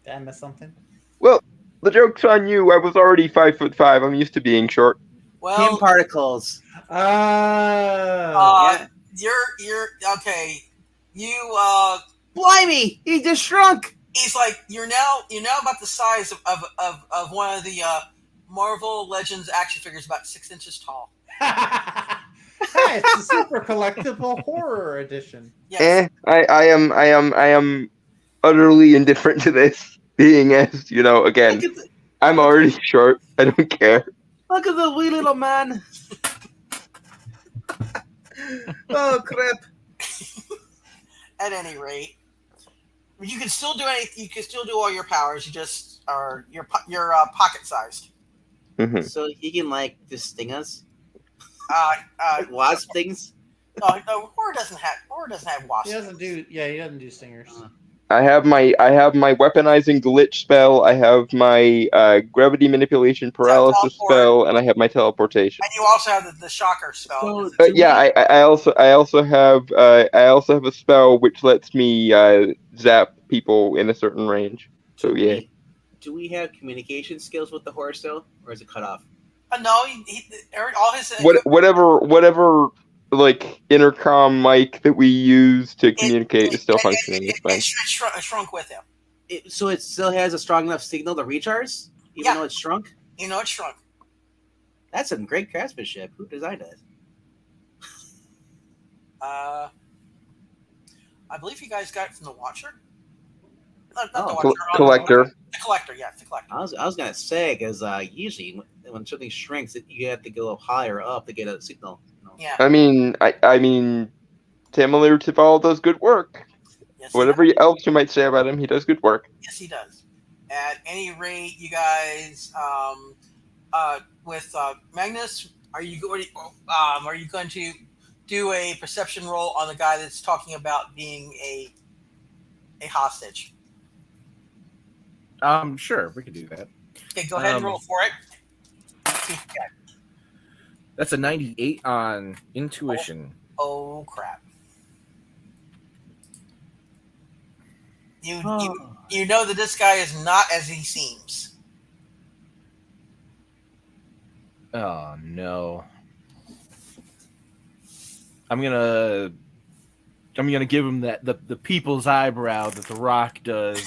Did I miss something? Well, the joke's on you. I was already 5'5". I'm used to being short. Well, Kim particles. Oh. you're okay. You Blimey! He just shrunk! He's like, you're now about the size of one of the Marvel Legends action figures, about 6 inches tall. Hey, it's the super collectible horror edition. Yes. I am utterly indifferent to this. Being as again, I'm already short. I don't care. Look at the wee little man. Oh crap! At any rate, you can still do anything. You can still do all your powers. You just are your pocket sized. Hmm. So he can like just sting us. Like wasp things. No, horror doesn't have wasp. He doesn't do stingers. I have my weaponizing glitch spell. I have my gravity manipulation paralysis spell, and I have my teleportation. And you also have the shocker spell. So, I also have a spell which lets me zap people in a certain range. So yeah. Do we have communication skills with the horror still, or is it cut off? No, all his Whatever like intercom mic that we use to communicate is still functioning. It's fine. It shrunk with him. So it still has a strong enough signal to reach ours, even though it's shrunk. It shrunk. That's some great craftsmanship. Who designed it? I believe you guys got it from the Watcher. Not the Watcher. Collector. The Collector, yeah, the Collector. I was gonna say because usually when something shrinks, you have to go higher up to get a signal. Yeah. I mean, Tamalier Tival does good work. Yes, Whatever else you might say about him, he does good work. Yes, he does. At any rate, you guys, with Magnus, are you going to do a perception roll on the guy that's talking about being a hostage? Sure, we can do that. Okay, go ahead and roll for it. That's a 98 on intuition. Oh crap! You know that this guy is not as he seems. Oh no! I'm gonna give him the people's eyebrow that the Rock does.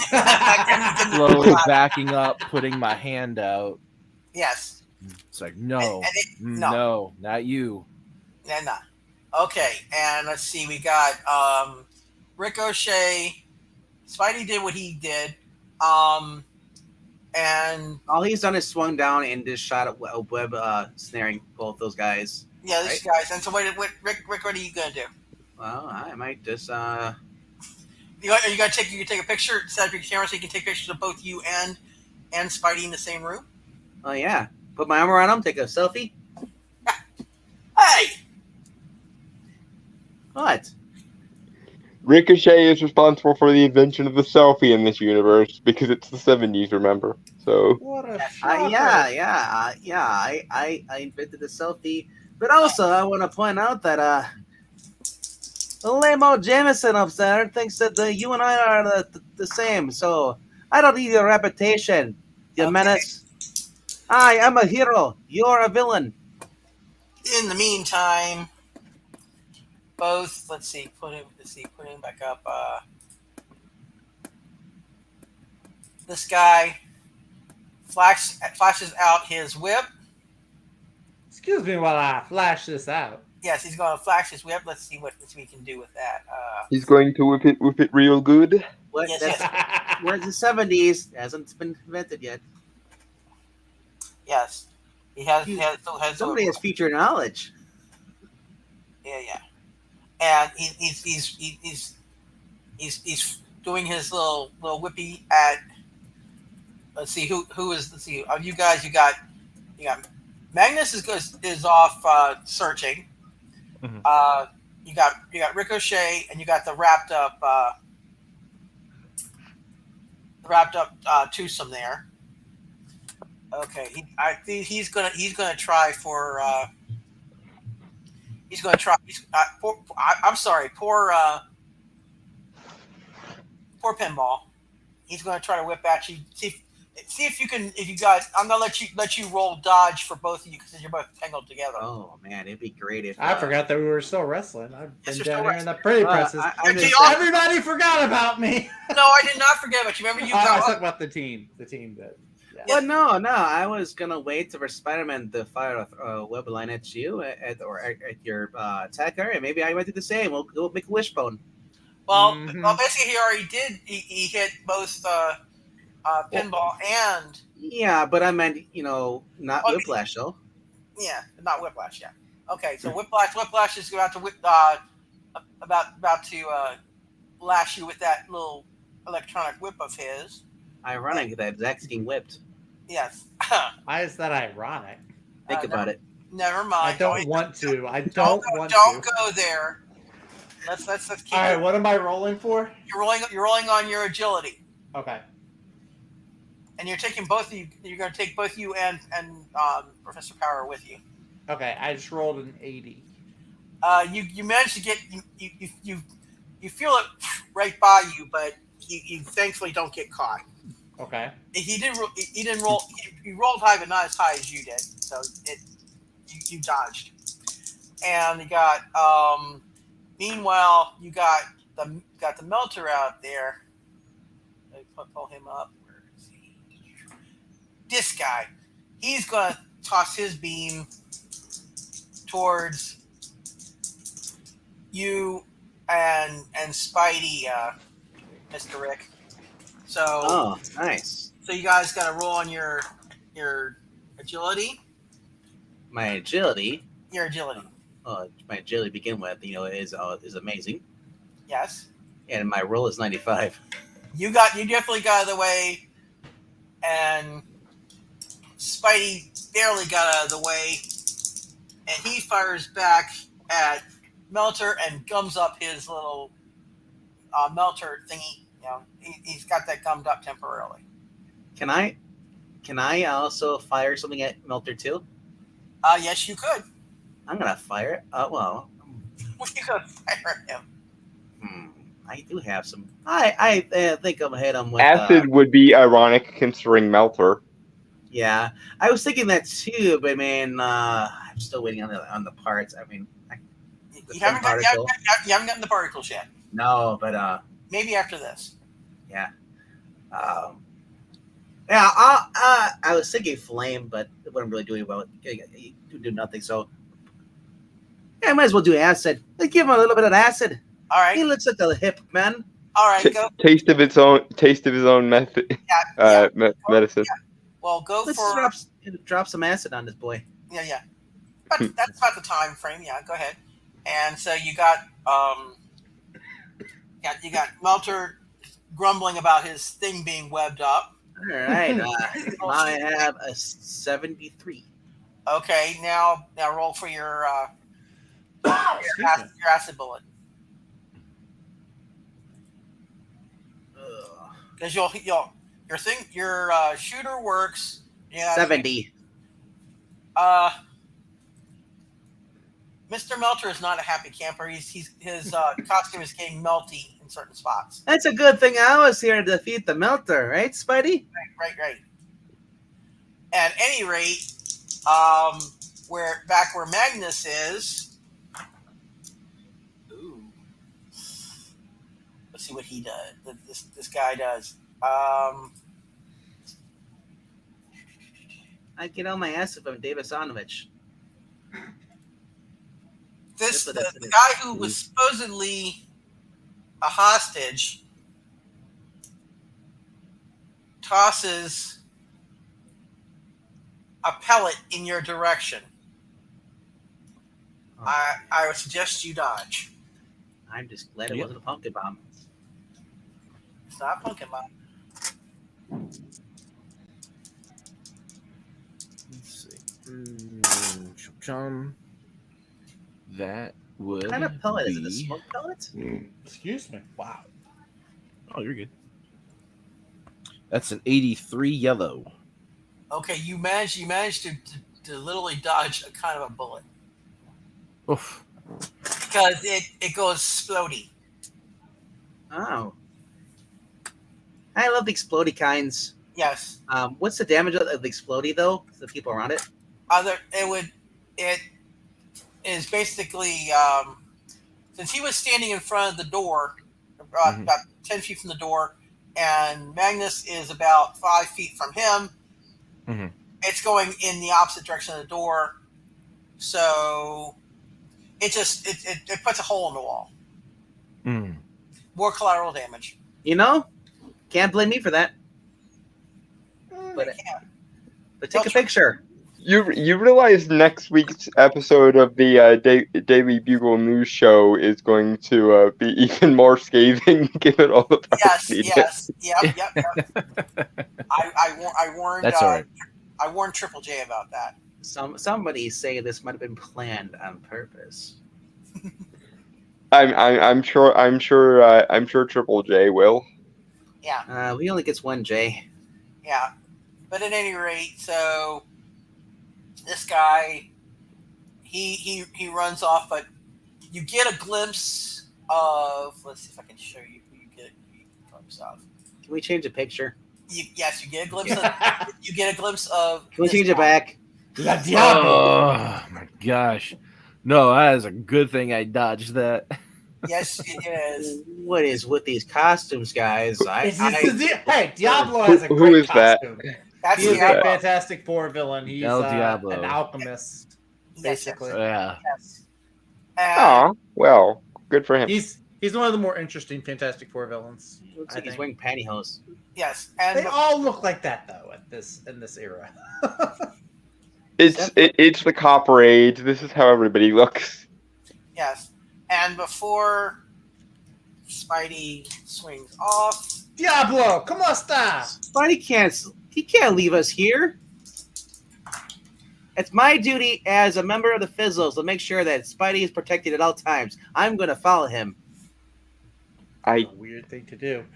Slowly backing up, putting my hand out. Yes. It's like no, not you. No. Okay, and let's see. We got Ricochet. Spidey did what he did, and all he's done is swung down and just shot at web snaring both those guys. Yeah, these guys. And so, Rick, what are you gonna do? Well, I might just. Are you gonna take a picture, set up your camera so you can take pictures of both you and Spidey in the same room? Oh yeah, put my arm around him, take a selfie. Hey, what? Ricochet is responsible for the invention of the selfie in this universe because it's the 70s, remember? So. What a I invented the selfie, but also I want to point out that Lamo Jameson up there thinks that you and I are the same, so I don't need your reputation, you menace. I am a hero. You're a villain. In the meantime, both. Let's see. Put him back up. This guy flashes out his whip. Excuse me while I flash this out. Yes, he's going to flash his whip. Let's see what we can do with that. He's going to whip it real good. What? Yes. We're in the 70s. Hasn't been invented yet. Yes, he has. Somebody has feature knowledge. Yeah, and he's doing his little whippy at. Let's see who is. Let's see of you guys. You got Magnus is off searching. Mm-hmm. You got Ricochet and you got the wrapped up twosome there. Okay, he's gonna try for. He's gonna try. I'm sorry, poor Pinball. He's gonna try to whip at you. See if you can. If you guys, I'm gonna let you roll dodge for both of you because you're both tangled together. Oh man, it'd be great if I forgot that we were still wrestling. I've been down here in the pretty presses. Everybody forgot about me. no, I did not forget about you. Remember you I was got talking about the team. The team that. Yeah. Well, no. I was gonna wait for Spider-Man to fire a web line at you or at your attacker, and maybe I might do the same. We'll make a wishbone. well, Mhm. basically he already did. He hit both pinball and Yeah, but I meant not Oh, whiplash though. yeah, not whiplash. Yeah. Okay, so whiplash is about to about to lash you with that little electronic whip of his. Ironic that Zach's getting whipped. Yes. Why is that ironic? Think about it. Never I mind. don't want to. I Don't don't want don't to. go there. Let's keep. All right, what am I rolling for? You're rolling on your agility, Okay. and you're taking both of you. You're going to take both you and Professor Power with you. Okay, I just rolled an 80. You managed to get you feel it right by you, but you thankfully don't get caught. Okay. He didn't roll. He rolled high, but not as high as you did. So you dodged, and you got. Meanwhile, you got the melter out there. Let me pull him up. Where is he? This guy. He's gonna toss his beam towards you and Spidey, Mr. Rick. So Oh, nice. So you guys got to roll on your agility. My agility. Your agility. My agility to begin with, is amazing, Yes. and my roll is 95. You definitely got out of the way, and Spidey barely got out of the way, and he fires back at Melter and gums up his little Melter thingy. He's got that gummed up temporarily. Can I also fire something at Melter too? Yes, you could. I'm gonna fire it. Well, What are you gonna fire at him? I do have some. I think I'm hit him with Acid would be ironic considering Melter. Yeah, I was thinking that too, but man, I'm still waiting on the parts. I mean, You haven't gotten the particles yet. No, but maybe after this. Yeah. Yeah, I was thinking flame, but it wouldn't really do well. Do nothing. So yeah, I might as well do acid. Let's give him a little bit of acid. All right. He looks like a hip man. All right. Go. Taste of his own method. Medicine. Yeah. Well, Let's drop some acid on this boy. Yeah. But that's about the time frame. Yeah, go ahead. And so you got you got Melter grumbling about his thing being webbed up. All right. I have a 73. Okay. Now roll for your acid bullet. Because your shooter works. Yeah. 70. Mr. Melter is not a happy camper. His costume is getting melty in certain spots. That's a good thing I was here to defeat the Melter, right, Spidey? Right. At any rate, where Magnus is. Ooh. Let's see what he does. This guy does. I get all my acid from David Sonovich. The guy who was supposedly a hostage tosses a pellet in your direction. I would suggest you dodge. I'm just glad it wasn't a pumpkin bomb. It's not a pumpkin bomb. Let's see. That would. What kind of pellet is it? A smoke pellet? Excuse me. Wow. Oh, you're good. That's an 83 yellow. Okay, you managed to literally dodge a kind of a bullet. Oof. Because it goes splody. Oh. I love the explodey kinds. Yes. What's the damage of the explodey though? To the people around it? It is basically since he was standing in front of the door, about 10 feet from the door, and Magnus is about 5 feet from him. Mhm. It's going in the opposite direction of the door, so it just it puts a hole in the wall. Mm. More collateral damage. Can't blame me for that. But take a picture. You realize next week's episode of the Daily Bugle News Show is going to be even more scathing, given all the parts needed. Yep. I warned. That's all right. I warned Triple J about that. Somebody say this might have been planned on purpose. I'm sure Triple J will. Yeah. He only gets one J. Yeah. But at any rate, so this guy, he runs off, but you get a glimpse of. Let's see if I can show you who you get a glimpse of. Can we change the picture? Yes, you get a glimpse. You get a glimpse of. Can we change it back? La Diablo. Oh my gosh! No, that is a good thing I dodged that. Yes, it is. What is with these costumes, guys? Hey, Diablo has a Who great is that? costume. That's He is a Diablo. Fantastic Four villain. He's El Diablo. an alchemist, basically. Yeah. Yes. Oh, well, good for him. He's one of the more interesting Fantastic Four villains. Looks I like he's think. wearing pantyhose. Yes, and They all look like that though in this era. It's the Copper Age. This is how everybody looks. yes, and before Spidey swings off, Diablo, come on, stop! Spidey can't leave us here. It's my duty as a member of the Fizzles to make sure that Spidey is protected at all times. I'm going to follow him. That's a weird thing to do.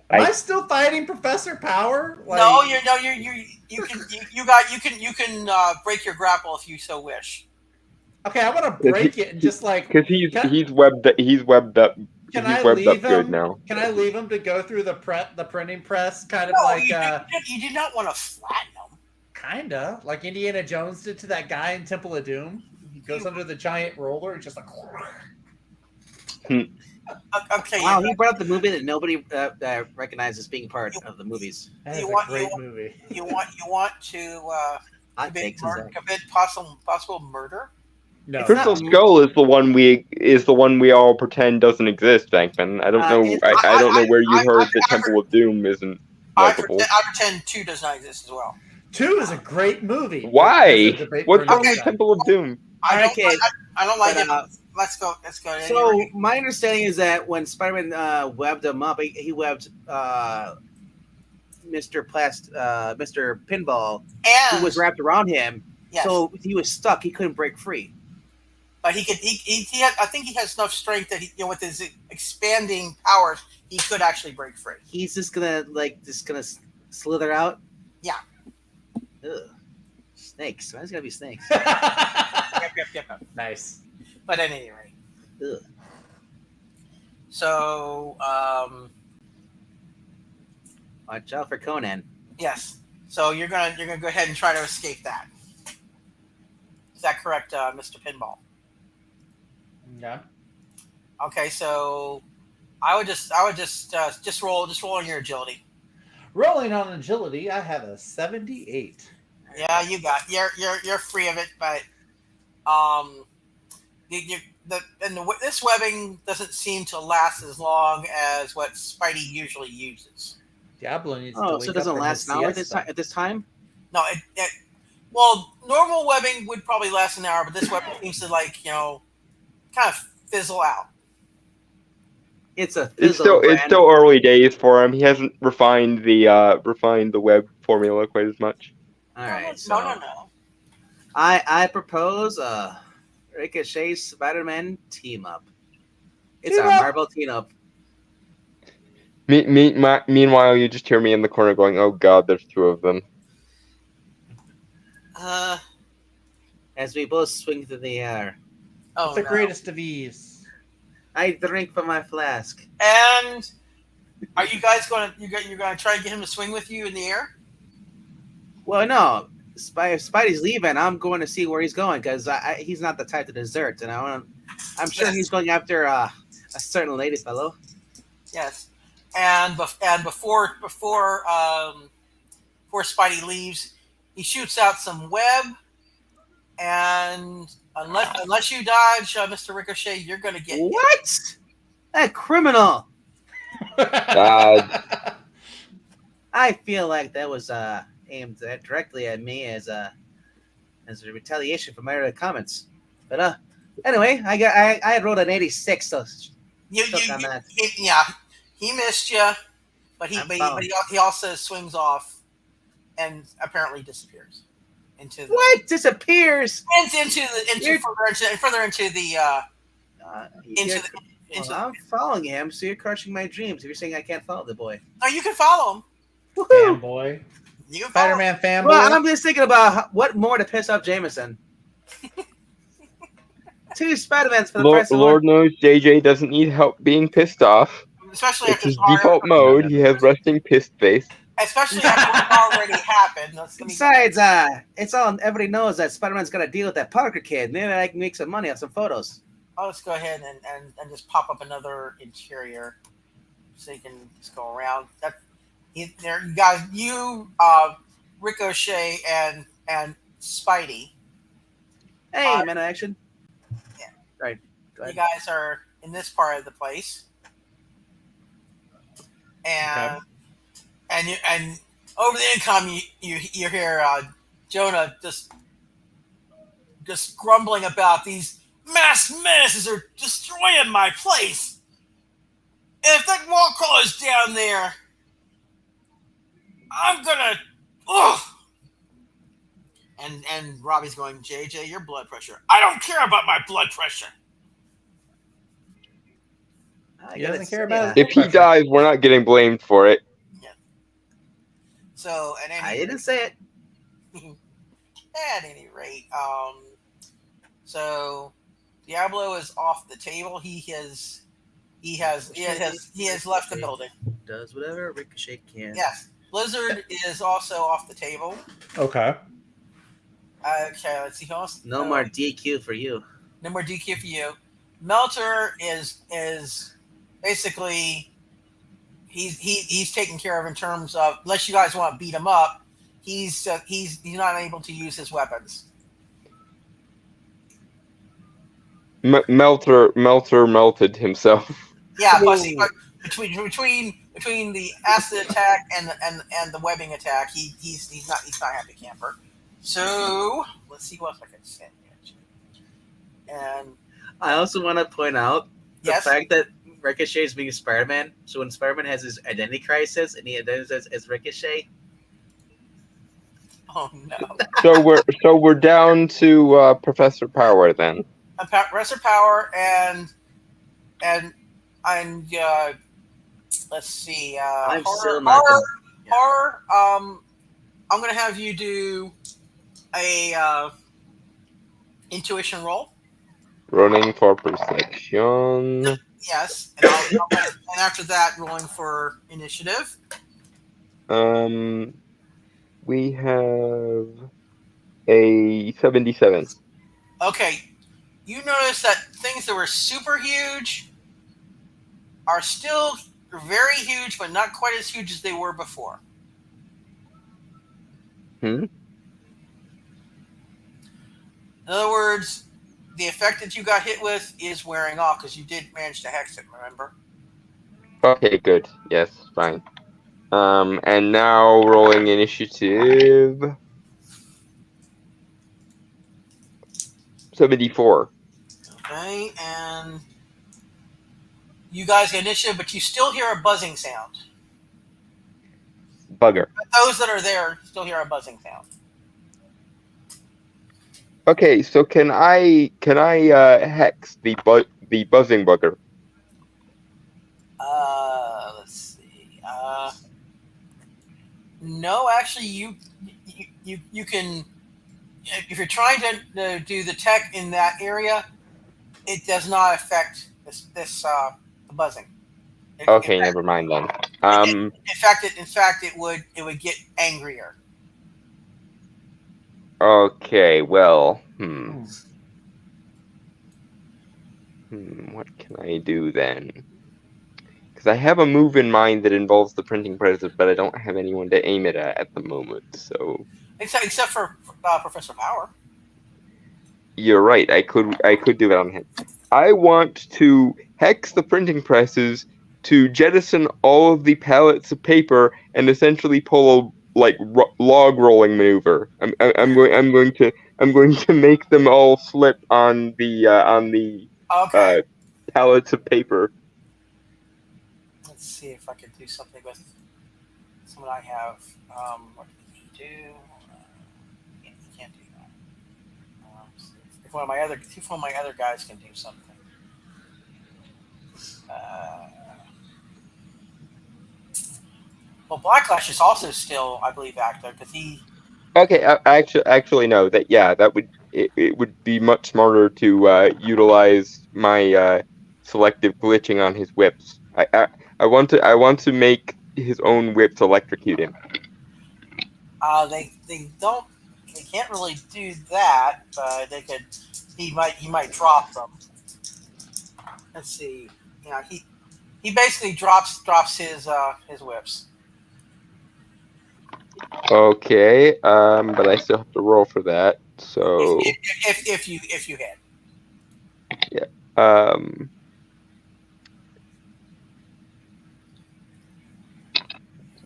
Am I still fighting Professor Power? no, you can break your grapple if you so wish. Okay, I want to break it and just like. Because he's webbed up. He's webbed up good now. Can I leave him to go through the printing press, kind of No, like you did not want to flatten him. kinda like Indiana Jones did to that guy in Temple of Doom. He goes under the giant roller and just like. Okay. Wow, he brought up the movie that nobody recognizes being part of the movies. That is a great movie. You want to commit possible murder? No, Crystal Skull is the one we all pretend doesn't exist, Bankman. I don't know. I don't know where you heard the Temple of Doom isn't likable. I pretend 2 does not exist as well. 2 is a great movie. Why? What's wrong Okay. with Temple of Doom? I don't like But, it. Let's go. So my understanding is that when Spider-Man webbed him up, he webbed Mr. Pinball, and who was wrapped around him. Yes. So he was stuck. He couldn't break free. But he could. I think he has enough strength that with his expanding powers, he could actually break free. He's just gonna slither out. Yeah. Ugh. Snakes. Why's it gotta be snakes? Yep. Nice. But at any rate. Ugh. So, Watch out for Conan. yes. So you're gonna go ahead and try to escape that. Is that correct, Mr. Pinball? Yeah. Okay, so I would just roll on your agility. Rolling on agility, I have a 78. Yeah, you're free of it, but this webbing doesn't seem to last as long as what Spidey usually uses. Diablo needs to Oh, wake so it up doesn't from last his an hour siesta. at this time? No, well, normal webbing would probably last an hour, but this webbing seems to kind of fizzle out. It's a It's fizzle brand. still early days for him. He hasn't refined the web formula quite as much. All right. So No. I propose a Ricochet Spider-Man team up. It's our Marvel team up. Meanwhile, you just hear me in the corner going, "Oh God, there's 2 of them." As we both swing through the air. Oh, the no. greatest of ease. I drink from my flask. And are you guys you're gonna try to get him to swing with you in the air? Well, no. Spidey's leaving. I'm going to see where he's going because he's not the type to desert, and I'm sure he's going after a certain lady fellow. Yes. and before Spidey leaves, he shoots out some web, and unless you dodge, Mr. Ricochet, you're going to get hit. What? That criminal. I feel like that was aimed directly at me as a retaliation for my earlier comments. But anyway, I rolled an 86, so he missed you, but he also swings off and apparently disappears into the what disappears further into the I'm following him, so you're crushing my dreams. If you're saying I can't follow the boy, no, you can follow him. Fanboy. You can follow Spider-Man fanboy. Well, I'm just thinking about what more to piss off Jameson. 2 Spider-Mans for the price of Lord one. knows JJ doesn't need help being pissed off. Especially It's after his default mode. He has resting pissed face. Especially after it's already happened. Besides, it's all everybody knows that Spider-Man's got to deal with that Parker kid. Maybe I can make some money off some photos. I'll just go ahead and just pop up another interior, so you can just go around. You guys, Ricochet and Spidey. Hey, man, action. Yeah. Right. Go ahead. You guys are in this part of the place, and over the intercom you hear Jonah just grumbling about these mass menaces are destroying my place. And if that wall crawler's down there, I'm gonna. Ugh. And Robbie's going, JJ, your blood pressure. I don't care about my blood pressure. He doesn't care about it. If he dies, we're not getting blamed for it. Yeah. So, I didn't say it. At any rate, so Diablo is off the table. He has left the building. Does whatever Ricochet can. Yes. Blizzard is also off the table. Okay. Okay, let's see who else. No more DQ for you. No more DQ for you. Melter is basically he's taken care of in terms of, unless you guys want to beat him up, he's not able to use his weapons. Melter melted himself. Yeah, plus between the acid attack and the webbing attack, he's not happy camper. So let's see what else I can say. And I also want to point out the yes? fact that Ricochet is being Spider-Man. So when Spider-Man has his identity crisis and he identifies as Ricochet. Oh no! So we're down to Professor Power then. Professor Power and let's see. I'm horror, still not. Horror. I'm gonna have you do a intuition roll. Running for perception. Yes, and after that, rolling for initiative. We have a 77. Okay, you notice that things that were super huge are still very huge, but not quite as huge as they were before. Hmm. In other words, the effect that you got hit with is wearing off because you did manage to hex it, remember? Okay, good. Yes, fine. And now rolling initiative. 74. Okay, and you guys get initiative, but you still hear a buzzing sound. Bugger. But those that are there still hear a buzzing sound. Okay, so can I hex the buzzing bugger? Let's see. No, actually, you can. If you're trying to do the tech in that area, it does not affect this the buzzing. Okay, never mind then. In fact, it would get angrier. Okay, well, what can I do then? Because I have a move in mind that involves the printing presses, but I don't have anyone to aim it at the moment. So Except for Professor Power. you're right. I could do that on him. I want to hex the printing presses to jettison all of the pallets of paper and essentially pull a log rolling maneuver. I'm going to make them all slip on the Okay. pallets of paper. Let's see if I can do something with someone I have. What can he do? He can't do that. If one of my other guys can do something. Well, Blacklash is also still, I believe, active because he. Okay, actually no. It would be much smarter to utilize my selective glitching on his whips. I want to make his own whips electrocute him. They can't really do that, but they could. He might drop them. Let's see. You know, he basically drops his whips. Okay, but I still have to roll for that. So If you hit. yeah.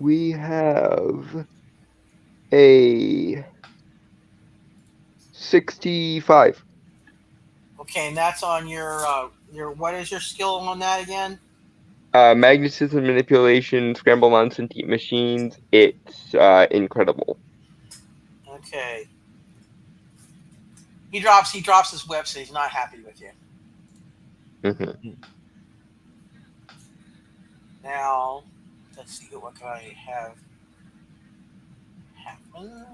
We have a 65. Okay, and that's on your what is your skill on that again? Magnetism manipulation, scramble non-sentient machines. It's incredible. Okay. He drops his whip, so he's not happy with you. Mm-hmm. Now, let's see what can I have happen.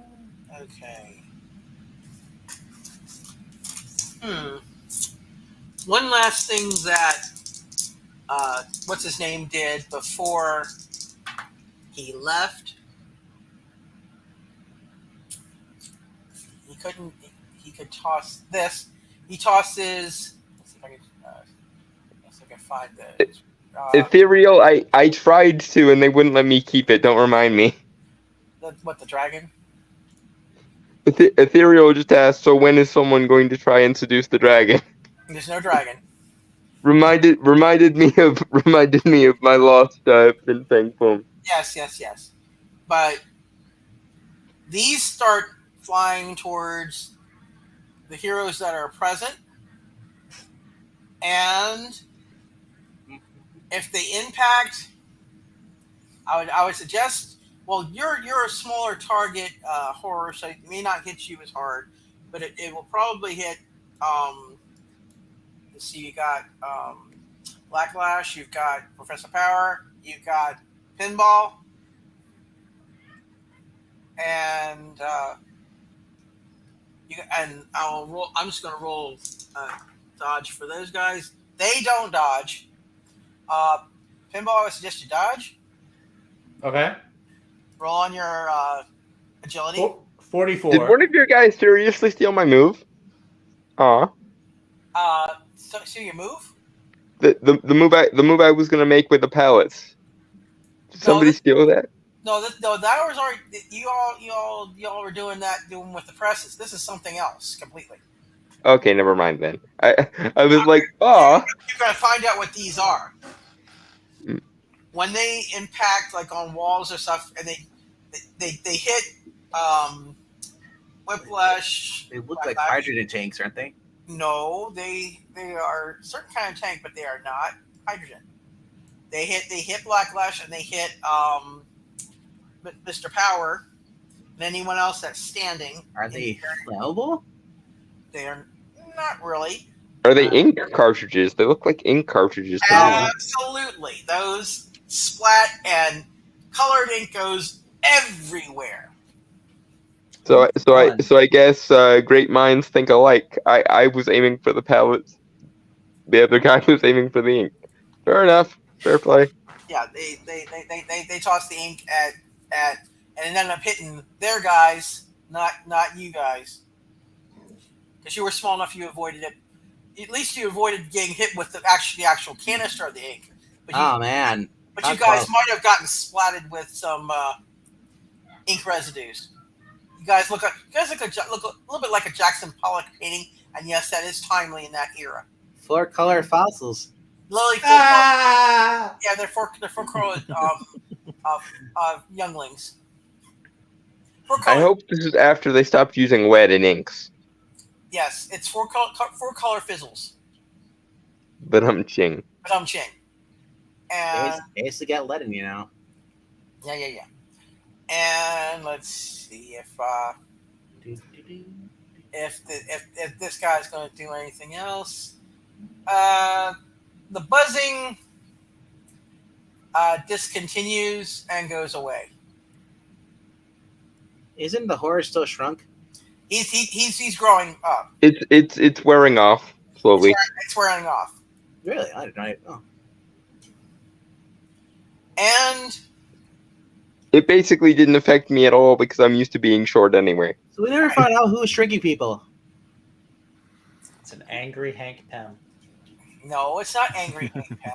Okay. One last thing that what's his name did before he left. He could toss this. He tosses. Let's see if I can find this. Ethereal, I tried to, and they wouldn't let me keep it. Don't remind me. The dragon? Ethereal just asked, so when is someone going to try and seduce the dragon? There's no dragon. reminded me of my lost Fin Fang poem. Yes. But these start flying towards the heroes that are present, and if they impact, I would suggest. Well, you're a smaller target horror, so it may not hit you as hard, but it will probably hit. Let's see, you got Blacklash, you've got Professor Power, you've got Pinball, and I'll roll. I'm just going to roll dodge for those guys. They don't dodge. Pinball, I would suggest you dodge. Okay. Roll on your agility. 44. Did one of your guys seriously steal my move? So you move? The move I was gonna make with the pallets. Did somebody steal that? No, that was already. You all were doing with the presses. This is something else completely. Okay, never mind then. I was like, oh. You're gonna find out what these are. When they impact, like on walls or stuff, and they hit Whiplash. They look like hydrogen tanks, aren't they? No, they are a certain kind of tank, but they are not hydrogen. They hit Blacklash and they hit Mr. Power and anyone else that's standing. Are they flammable? They are not really. Are they ink cartridges? They look like ink cartridges to me. Absolutely. Those splat and colored ink goes everywhere. So I guess great minds think alike. I was aiming for the pallets. The other guy was aiming for the ink. Fair enough. Fair play. Yeah, they toss the ink at and it ended up hitting their guys, not you guys. Because you were small enough, you avoided it. At least you avoided getting hit with the actual canister of the ink. But Oh man. But you Not guys close. might have gotten splatted with some ink residues. You guys look a little bit like a Jackson Pollock painting, and yes, that is timely in that era. 4-color fossils. Literally, Ah! yeah, they're four colored younglings. I hope this is after they stopped using lead in inks. Yes, it's four color fizzles. But I'm ching. Ching. And They used to get lead in, you know. yeah. And let's see if this guy's going to do anything else. The buzzing discontinues and goes away. Isn't the horror still shrunk? He's growing up. It's wearing off slowly. It's wearing off. Really? I didn't know. Oh. And It basically didn't affect me at all because I'm used to being short anyway. So we never found out who was shrinking people. It's an angry Hank Pym. no, it's not angry Hank Pym.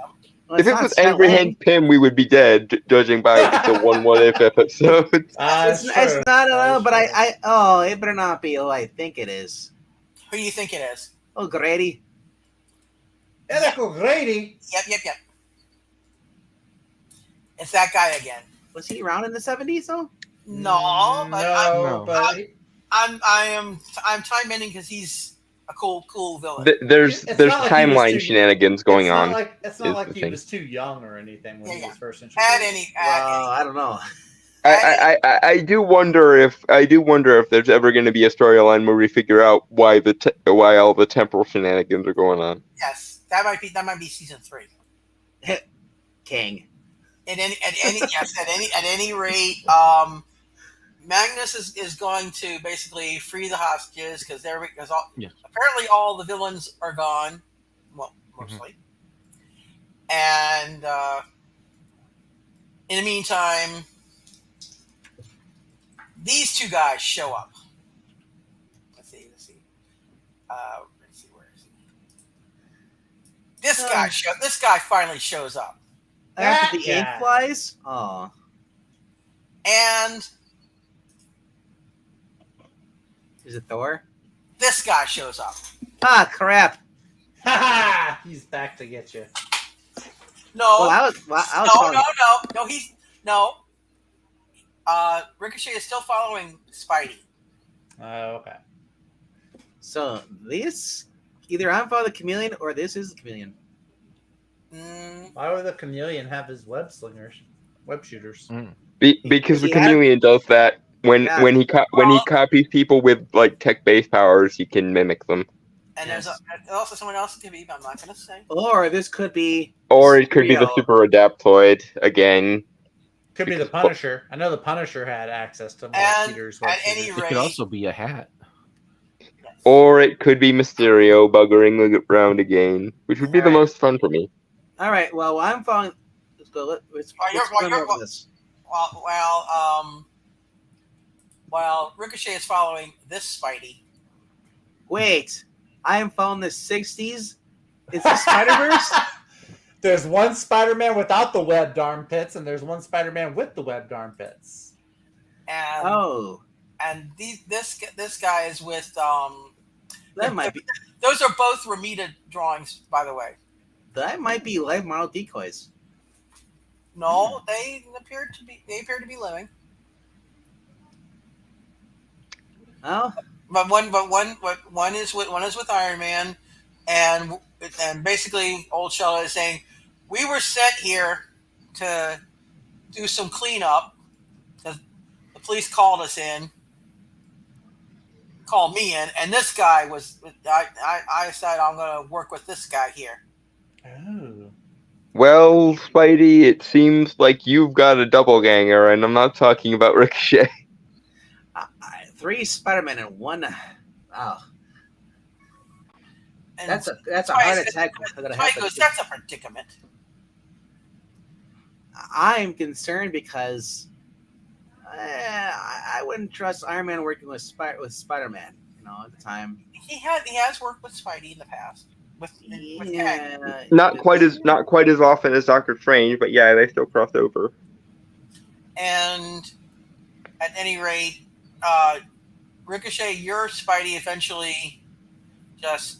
Well, If it's it not was Scott Angry Lang. Hank Pym, we would be dead, judging by the one What If episode. It's not, but it better not be who I think it is. Who do you think it is? Oh, Grady. Eric O'Grady. Yep. It's that guy again. Was he around in the 70s though? No, but I'm time bending because he's a cool villain. There's It's not like he was timeline too- shenanigans going on. It's not is like the he thing. was too young or anything when he Yeah. was first introduced. I don't know. I do wonder if there's ever going to be a storyline where we figure out why all the temporal shenanigans are going on. Yes, that might be season 3. King. At any rate, Magnus is going to basically free the hostages because apparently all the villains are gone, well, mostly. And in the meantime, these two guys show up. Let's see. Where is he? This guy finally shows up. After the That ink guy. flies? Oh. And Is it Thor? this guy shows up. Ah, crap. Ha ha! He's back to get you. No, Ricochet is still following Spidey. Okay. So this either I'm following the chameleon or this is the chameleon. Why would the chameleon have his web shooters? Because the He had- chameleon does that when Yeah. when he copies people with like tech-based powers, he can mimic them. And Yes. there's also someone else it could be, but I'm not going to say. Or this could be Or it could be the Mysterio. super adaptoid again. Could be the Punisher. I know the Punisher had access to And Peter's web at any shooters. It rate, could also be a hat. Or it could be Mysterio buggering around again, which would be the Alright. most fun for me. all right. Well, I'm following. Let's go. Let's run over this. while Ricochet is following this Spidey, Wait, I am following the 60s. Is this Spider-Verse? There's one Spider-Man without the webbed armpits, and there's one Spider-Man with the webbed armpits. and Oh, this guy is with that might be. Those are both Ramita drawings, by the way. That might be live model decoys. No, they appear to be living. Oh, But one is with Iron Man, and basically old Shella is saying we were sent here to do some cleanup because the police called me in, and this guy was. I decided I'm going to work with this guy here. Oh. Well, Spidey, it seems like you've got a doppelganger, and I'm not talking about Ricochet. 3 Spider-Man and 1. Wow, And that's a Spidey heart says- attack. That Spidey happened. goes, that's a predicament. I'm concerned because I wouldn't trust Iron Man working with Spider-Man. You know, at the time. He has worked with Spidey in the past. with Kang. Yeah. Not quite as often as Doctor Strange, but yeah, they still cross over. And at any rate, Ricochet, your Spidey eventually just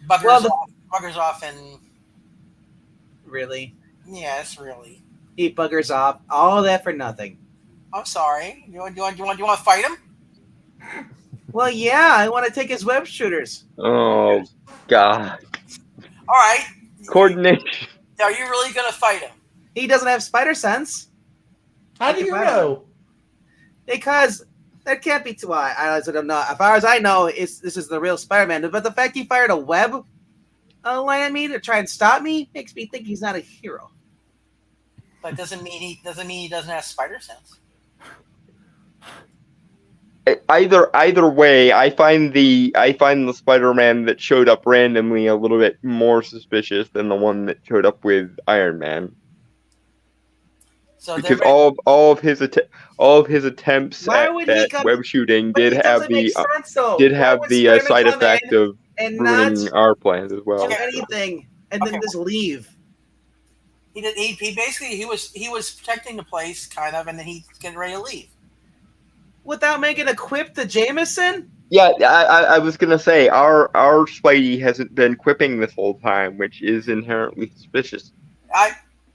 buggers off, and Really? yes, really. He buggers off. All that for nothing. I'm sorry. You want to fight him? Well, yeah, I want to take his web shooters. Oh God! All right. Coordination. Are you really gonna fight him? He doesn't have spider sense. How do you know? Because that can't be too. Well, I honestly don't know. As far as I know, this is the real Spider-Man. But the fact he fired a web line at me to try and stop me makes me think he's not a hero. But doesn't mean he doesn't have spider sense. Either way, I find the Spider-Man that showed up randomly a little bit more suspicious than the one that showed up with Iron Man. So because all of his attempts at web shooting did have the side effect of ruining our plans as well. Anything and then just leave. He did. He basically he was protecting the place kind of, and then he's getting ready to leave. Without making a quip to Jameson? Yeah, I was gonna say our Spidey hasn't been quipping this whole time, which is inherently suspicious.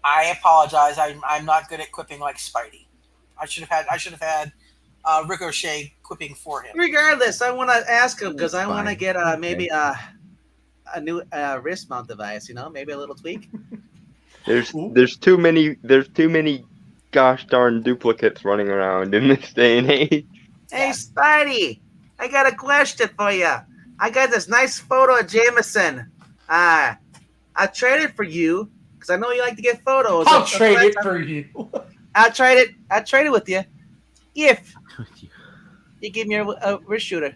I apologize. I'm not good at quipping like Spidey. I should have had Ricochet quipping for him. Regardless, I want to ask him because I want to get maybe a new wrist mount device. Maybe a little tweak. There's too many gosh darn duplicates running around in this day and age. Hey, Spidey, I got a question for you. I got this nice photo of Jameson. I traded for you because I know you like to get photos. I'll trade it for you. I'll trade it with you if you give me a wrist shooter.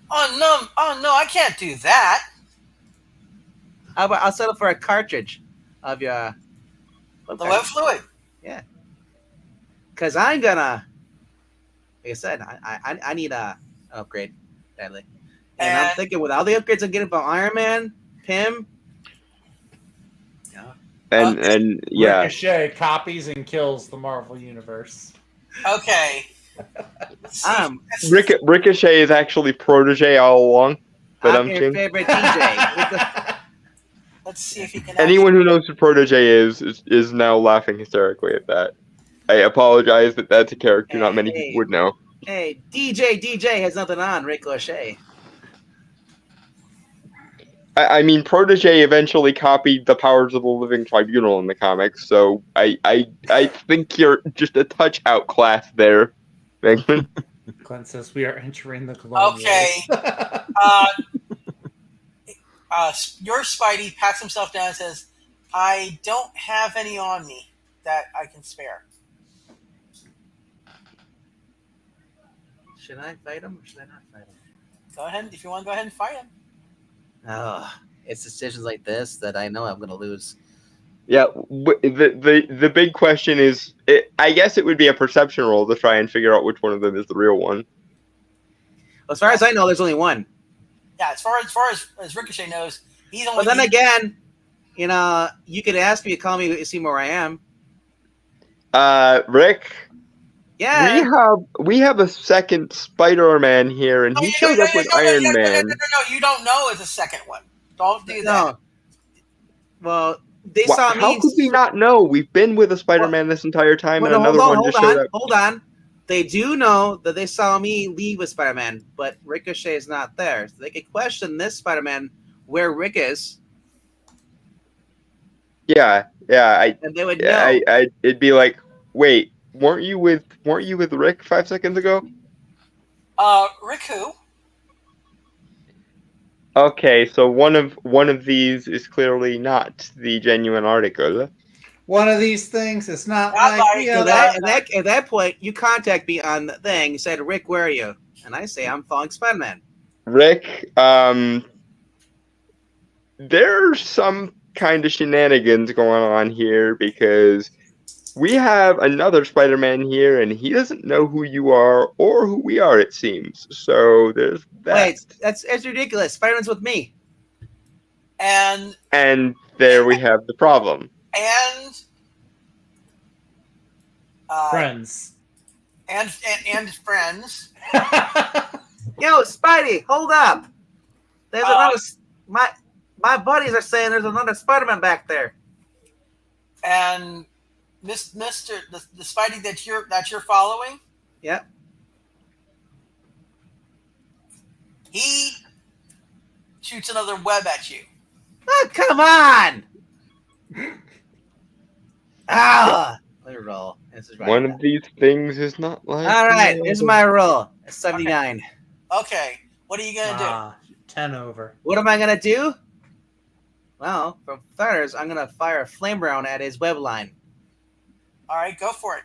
Oh no! I can't do that. I'll settle for a cartridge of your web fluid. Yeah, because I'm gonna, like I said, I need an upgrade badly, and I'm thinking with all the upgrades I'm getting from Iron Man, Pym, and yeah, Ricochet copies and kills the Marvel universe. Okay. Ricochet is actually protege all along. But I'm your favorite DJ. Let's see if he can. Anyone who knows who Protege is now laughing hysterically at that. I apologize that that's a character not many people would know. Hey, DJ has nothing on Ricochet. I mean, Protege eventually copied the powers of the Living Tribunal in the comics, so I think you're just a touch outclassed there, Megman. Glenn says we are entering the colonials. Okay. Your Spidey pats himself down and says, I don't have any on me that I can spare. Should I fight him or should I not fight him? Go ahead. If you want to go ahead and fight him. Oh, it's decisions like this that I know I'm going to lose. Yeah, the big question is, I guess it would be a perception roll to try and figure out which one of them is the real one. As far as I know, there's only one. Yeah, as far as Ricochet knows, he's only. But then again, you could ask me to call me, see where I am. Rick. Yeah. We have a second Spider-Man here, and he showed up with Iron Man. No, you don't know it's a second one. Don't do that. No. Well, they saw me. How could we not know? We've been with a Spider-Man this entire time, and another one just showed up. Hold on. They do know that they saw me leave with Spider-Man, but Ricochet is not there. So they could question this Spider-Man where Rick is. Yeah. And they would know. It'd be like, wait, weren't you with Rick 5 seconds ago? Rick who? Okay, so one of these is clearly not the genuine article. One of these things is not like at that point, you contact me on the thing. You said, Rick, where are you? And I say, I'm following Spider-Man. Rick, there's some kind of shenanigans going on here because We have another Spider-Man here, and he doesn't know who you are or who we are, it seems. So there's that. Wait, that's ridiculous. Spider-Man's with me. And there we have the problem. and Friends. and friends. Yo, Spidey, hold up. There's another. My buddies are saying there's another Spider-Man back there. And Mr. the Spidey that you're following. Yep. He shoots another web at you. Oh, come on! Let me roll. This is right. One of these things is not like. All right, here's my roll. 79. Okay, what are you gonna 10 over. What am I gonna do? Well, for starters, I'm gonna fire a flame round at his web line. do? All right, go for it.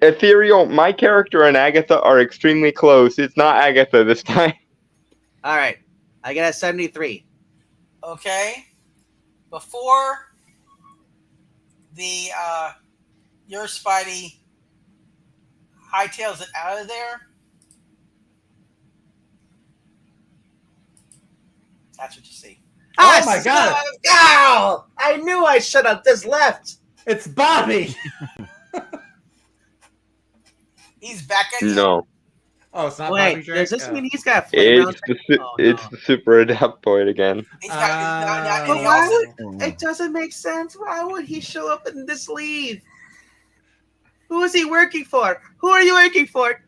Ethereal, my character and Agatha are extremely close. It's not Agatha this time. All right, I got a 73. Okay, before the your Spidey hightails it out of there. That's what you see. Oh my God. Ow! I knew I should have just left. It's Bobby. He's back at you. No, Oh, it's not Wait, Bobby Drake? does this Oh. mean he's got flame rounds? it's the Super Adaptoid again. He's got, But he why also- would, it doesn't make sense. Why would he show up in this leave? Who is he working for? Who are you working for?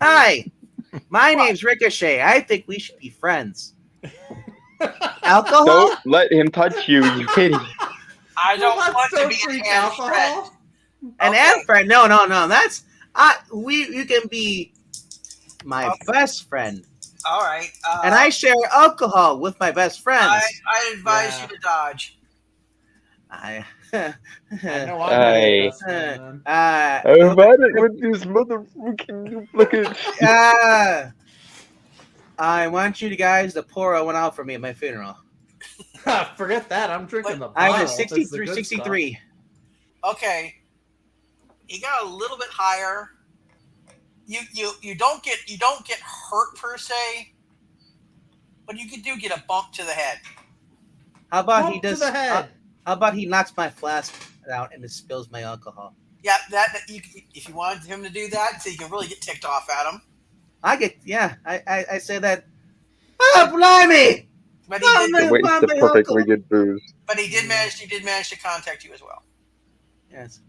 Hi, my name's Ricochet. I think we should be friends. Alcohol? Don't let him touch you, you idiot. I don't That's want so to be a freak hand alcohol. friend. An Okay. ad friend? No. That's you can be my best friend, All right. and I share alcohol with my best friends. I advise you to dodge. I I know I'm Hey. gonna best friend, then. I'm at it with this motherfucking duplicate. I want you guys to pour one out for me at my funeral. Forget that. I'm drinking the bottle. I was That's the 63, good 63. Okay. He got a little bit higher. You don't get hurt per se, but you do get a bump to the head. How about Bump he to does? the head. How about he knocks my flask out and it spills my alcohol? Yeah, if you wanted him to do that, so you can really get ticked off at him. I say that. Oh, blimey! But Oh, he man. did, Wait, it's the my perfectly uncle. good booze. but he did manage to contact you as well. Yes,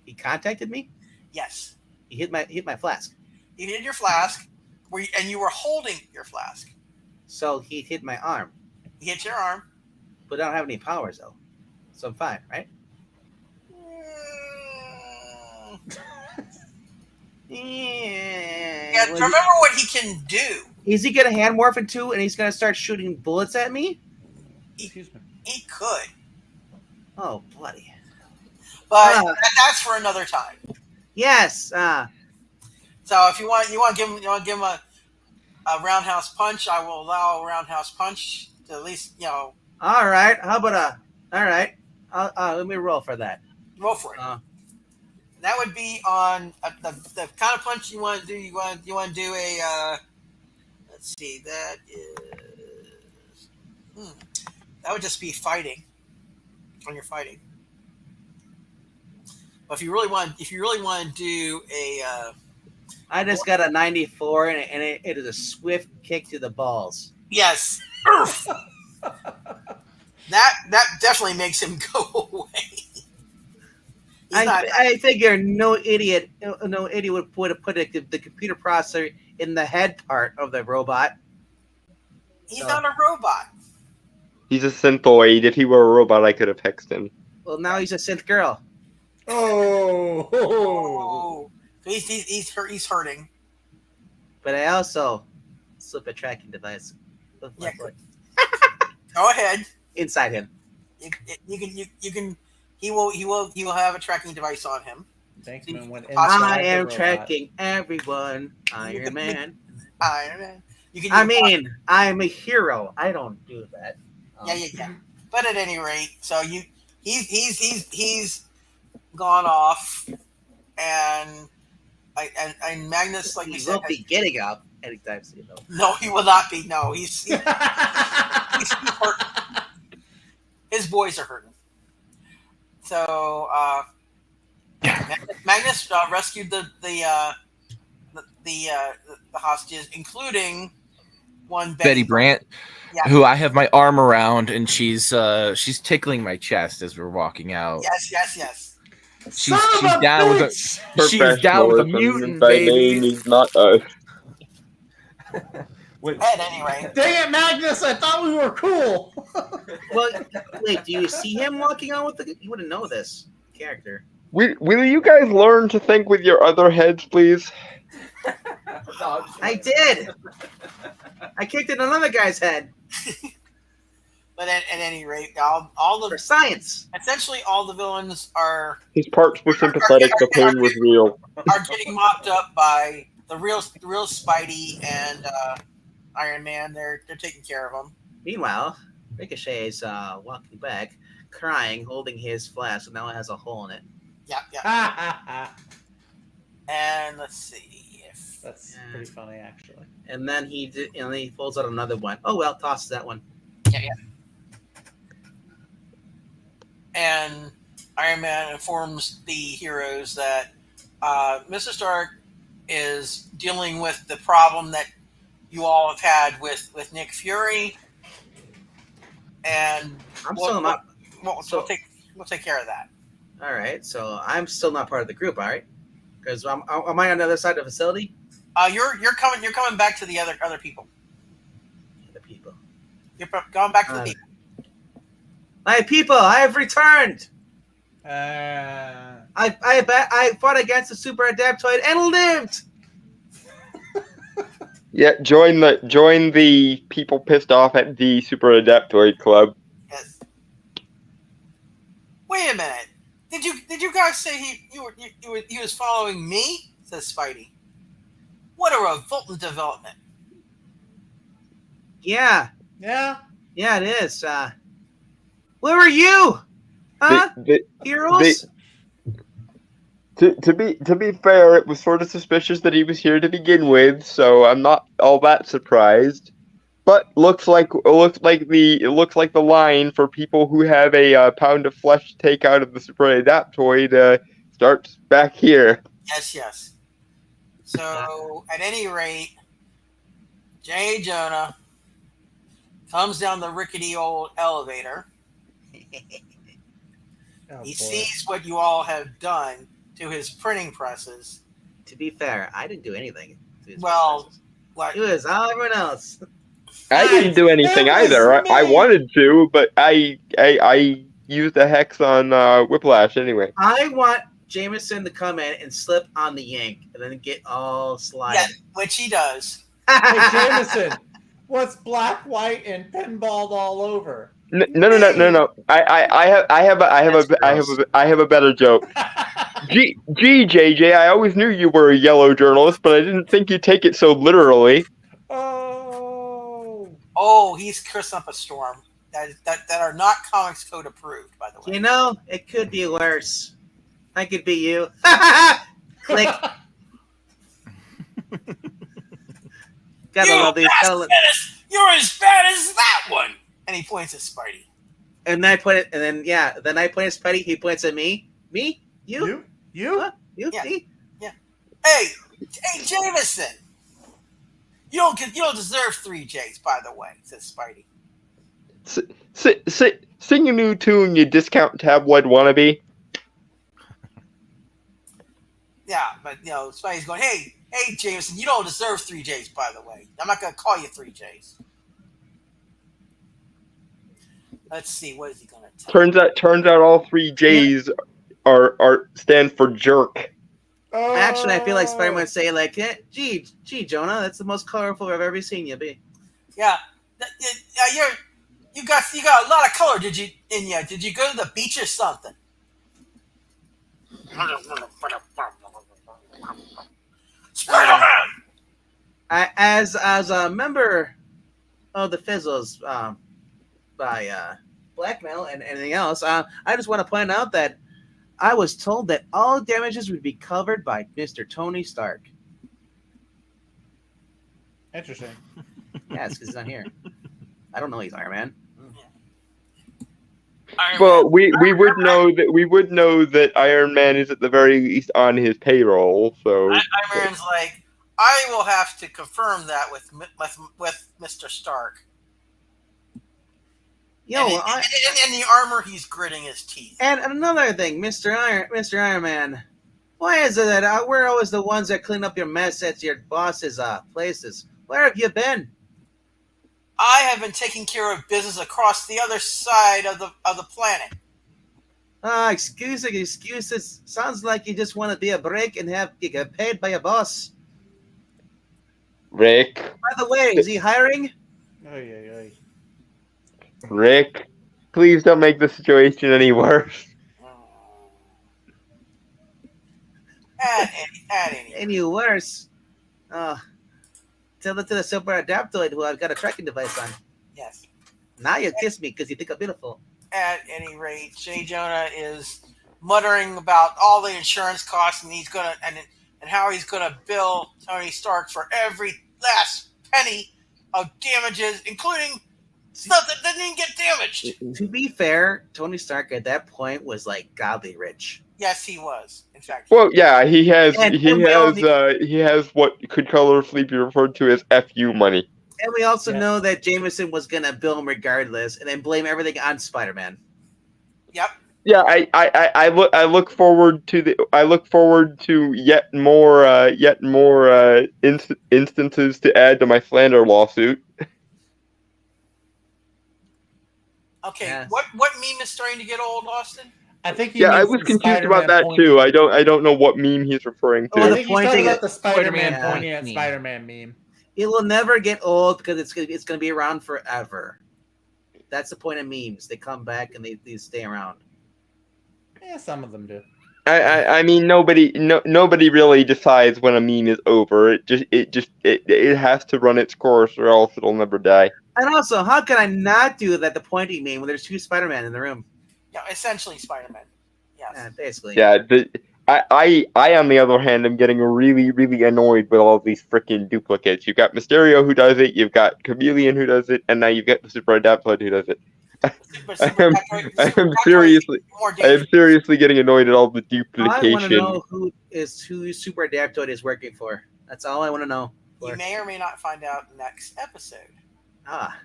he contacted me. Yes, He hit my flask. he hit your flask, and you were holding your flask. So he hit my arm, He hit your arm. but I don't have any powers though, so I'm fine, right? Yeah, Well, remember what he can do. is he gonna hand morph into and he's gonna start shooting bullets at me? Excuse me. He could, Oh, bloody! but Ah. that's for another time. Yes. So if you want to give him a roundhouse punch, I will allow a roundhouse punch to at least All right. How about all right. Let me roll for that. roll for it. That would be on the kind of punch you want to do. You want to do a let's see. That is that would just be fighting when you're fighting. But if you really want to do a I just got a 94, and it is a swift kick to the balls. yes, that definitely makes him go away. I figure no idiot would put the computer processor in the head part of the robot. He's not a robot. He's a synthoid. If he were a robot, I could have hexed him. Well, now he's a synth girl. Oh. Oh, he's hurting. But I also slip a tracking device with my Yeah. foot Go ahead. inside him. You can. He will have a tracking device on him. Bankman went I inside I the am robot. tracking everyone. Iron Man. Iron Man. You can. I mean, I'm a hero. I don't do that. Yeah. But at any rate, so you he's gone off, and Magnus, like we He said, won't be getting up anytime soon, though. no, he will not be. No, he's hurting. His boys are hurting. So Magnus rescued the hostages, including one Betty Brant, Yeah. who I have my arm around, and she's tickling my chest as we're walking out. Yes. She's down with she's down with a mutant, by baby. name is not us. At any rate, Dang it, Magnus! I thought we were cool. Well, wait, do you see him walking on with the? You wouldn't know this character. Will you guys learn to think with your other heads, please? I did. I kicked in another guy's head but at any rate, all for the science. essentially all the villains are His parts were sympathetic, the pain was real. getting mopped up by the real Spidey and Iron Man. They're taking care of them. Meanwhile, Ricochet is walking back, crying, holding his flask, and now it has a hole in it. Yeah. And let's see if That's pretty funny, actually. And then he pulls out another one. Oh well, tosses that one. yeah. And Iron Man informs the heroes that Mr. Stark is dealing with the problem that you all have had with Nick Fury, and we'll take care of that. All right, so I'm still not part of the group. All right, because am I on the other side of the facility? You're coming back to the other people. The people. You're going back to the people. My people, I have returned. Uh, I fought against the Super Adaptoid and lived. Yeah, join the people pissed off at the Super Adaptoid Club. Yes. Wait a minute. Did you guys say he was following me? Says Spidey. What a revolting development. Yeah, yeah, it is. Where were you? Huh? Heroes? To be fair, it was sort of suspicious that he was here to begin with, so I'm not all that surprised. But looks like the line for people who have a pound of flesh to take out of the Super Adaptoid starts back here. Yes. So at any rate, J. Jonah comes down the rickety old elevator. He sees what you all have done to his printing presses. To be fair, I didn't do anything. Well, it was all everyone else. I didn't do anything either. I wanted to, but I used a hex on Whiplash anyway. I want Jameson to come in and slip on the yank and then get all sliding. Yeah, which he does. Hey, Jameson, what's black, white, and pinballed all over? No. I have a better joke. Gee, JJ, I always knew you were a yellow journalist, but I didn't think you'd take it so literally. Oh, he's cursing up a storm that are not Comics Code approved, by the way. You know, it could be worse. I could be you. Click. Gotta love these colors. You're as bad as that one. And he points at Spidey. And then I point it, and then I point at Spidey. He points at me. Me? You? You? You? Yeah. Me? Yeah. Hey, Jameson. You don't deserve 3 J's, by the way, says Spidey. Sing a new tune, you discount tabloid wannabe. Yeah, but Spidey's going, hey, Jameson, you don't deserve 3 J's, by the way. I'm not gonna call you 3 J's. Let's see, what is he gonna tell? Turns out all 3 J's are stand for jerk. Actually, I feel like Spider-Man would say like, gee, Jonah, that's the most colorful I've ever seen you be. Yeah, you got a lot of color. Did you go to the beach or something? Spider-Man. As a member of the Fizzles, by blackmail and anything else. I just want to point out that I was told that all damages would be covered by Mr. Tony Stark. Interesting. Yes, because he's not here. I don't know he's Iron Man. Well, we would know that Iron Man is at the very least on his payroll. So Iron Man's like, I will have to confirm that with Mr. Stark. Yo, and in the armor, he's gritting his teeth. And another thing, Mr. Iron Man, why is it that we're always the ones that clean up your mess at your boss's places? Where have you been? I have been taking care of business across the other side of the planet. Excuses. Sounds like you just want to be a break and get paid by your boss. Rick. By the way, is he hiring? Oy. Rick, please don't make the situation any worse. Any worse? Tell it to the super adaptoid who I've got a tracking device on. Yes. Now you kiss me because you think I'm beautiful. At any rate, J. Jonah is muttering about all the insurance costs, and he's gonna and how he's gonna bill Tony Stark for every last penny of damages, including stuff that didn't even get damaged. To be fair, Tony Stark at that point was like godly rich. Yes, he was. In fact. Well, yeah, he has what could colorfully be referred to as FU money. And we also know that Jameson was gonna bill him regardless, and then blame everything on Spider-Man. Yep. Yeah, I look forward to yet more instances to add to my slander lawsuit. Okay, Yes. what meme is starting to get old, Austin? I think I was confused about that too. I don't know what meme he's referring to. I think he's talking about the Spider-Man Spider-Man pointing at meme. Spider-Man meme. It will never get old because it's gonna be around forever. That's the point of memes. They come back and they stay around. Yeah, some of them do. I mean, nobody really decides when a meme is over. It has to run its course, or else it'll never die. And also, how can I not do that? The pointing meme when there's two Spider-Man in the room. Yeah, essentially Spider-Man. Yes. Yeah, basically. Yeah, I on the other hand am getting really, really annoyed with all these freaking duplicates. You've got Mysterio who does it, you've got Chameleon who does it, and now you've got the Super Adaptoid who does it. I am seriously getting annoyed at all the duplication. I want to know who Super Adaptoid is working for. That's all I want to know. You may or may not find out next episode. Ah.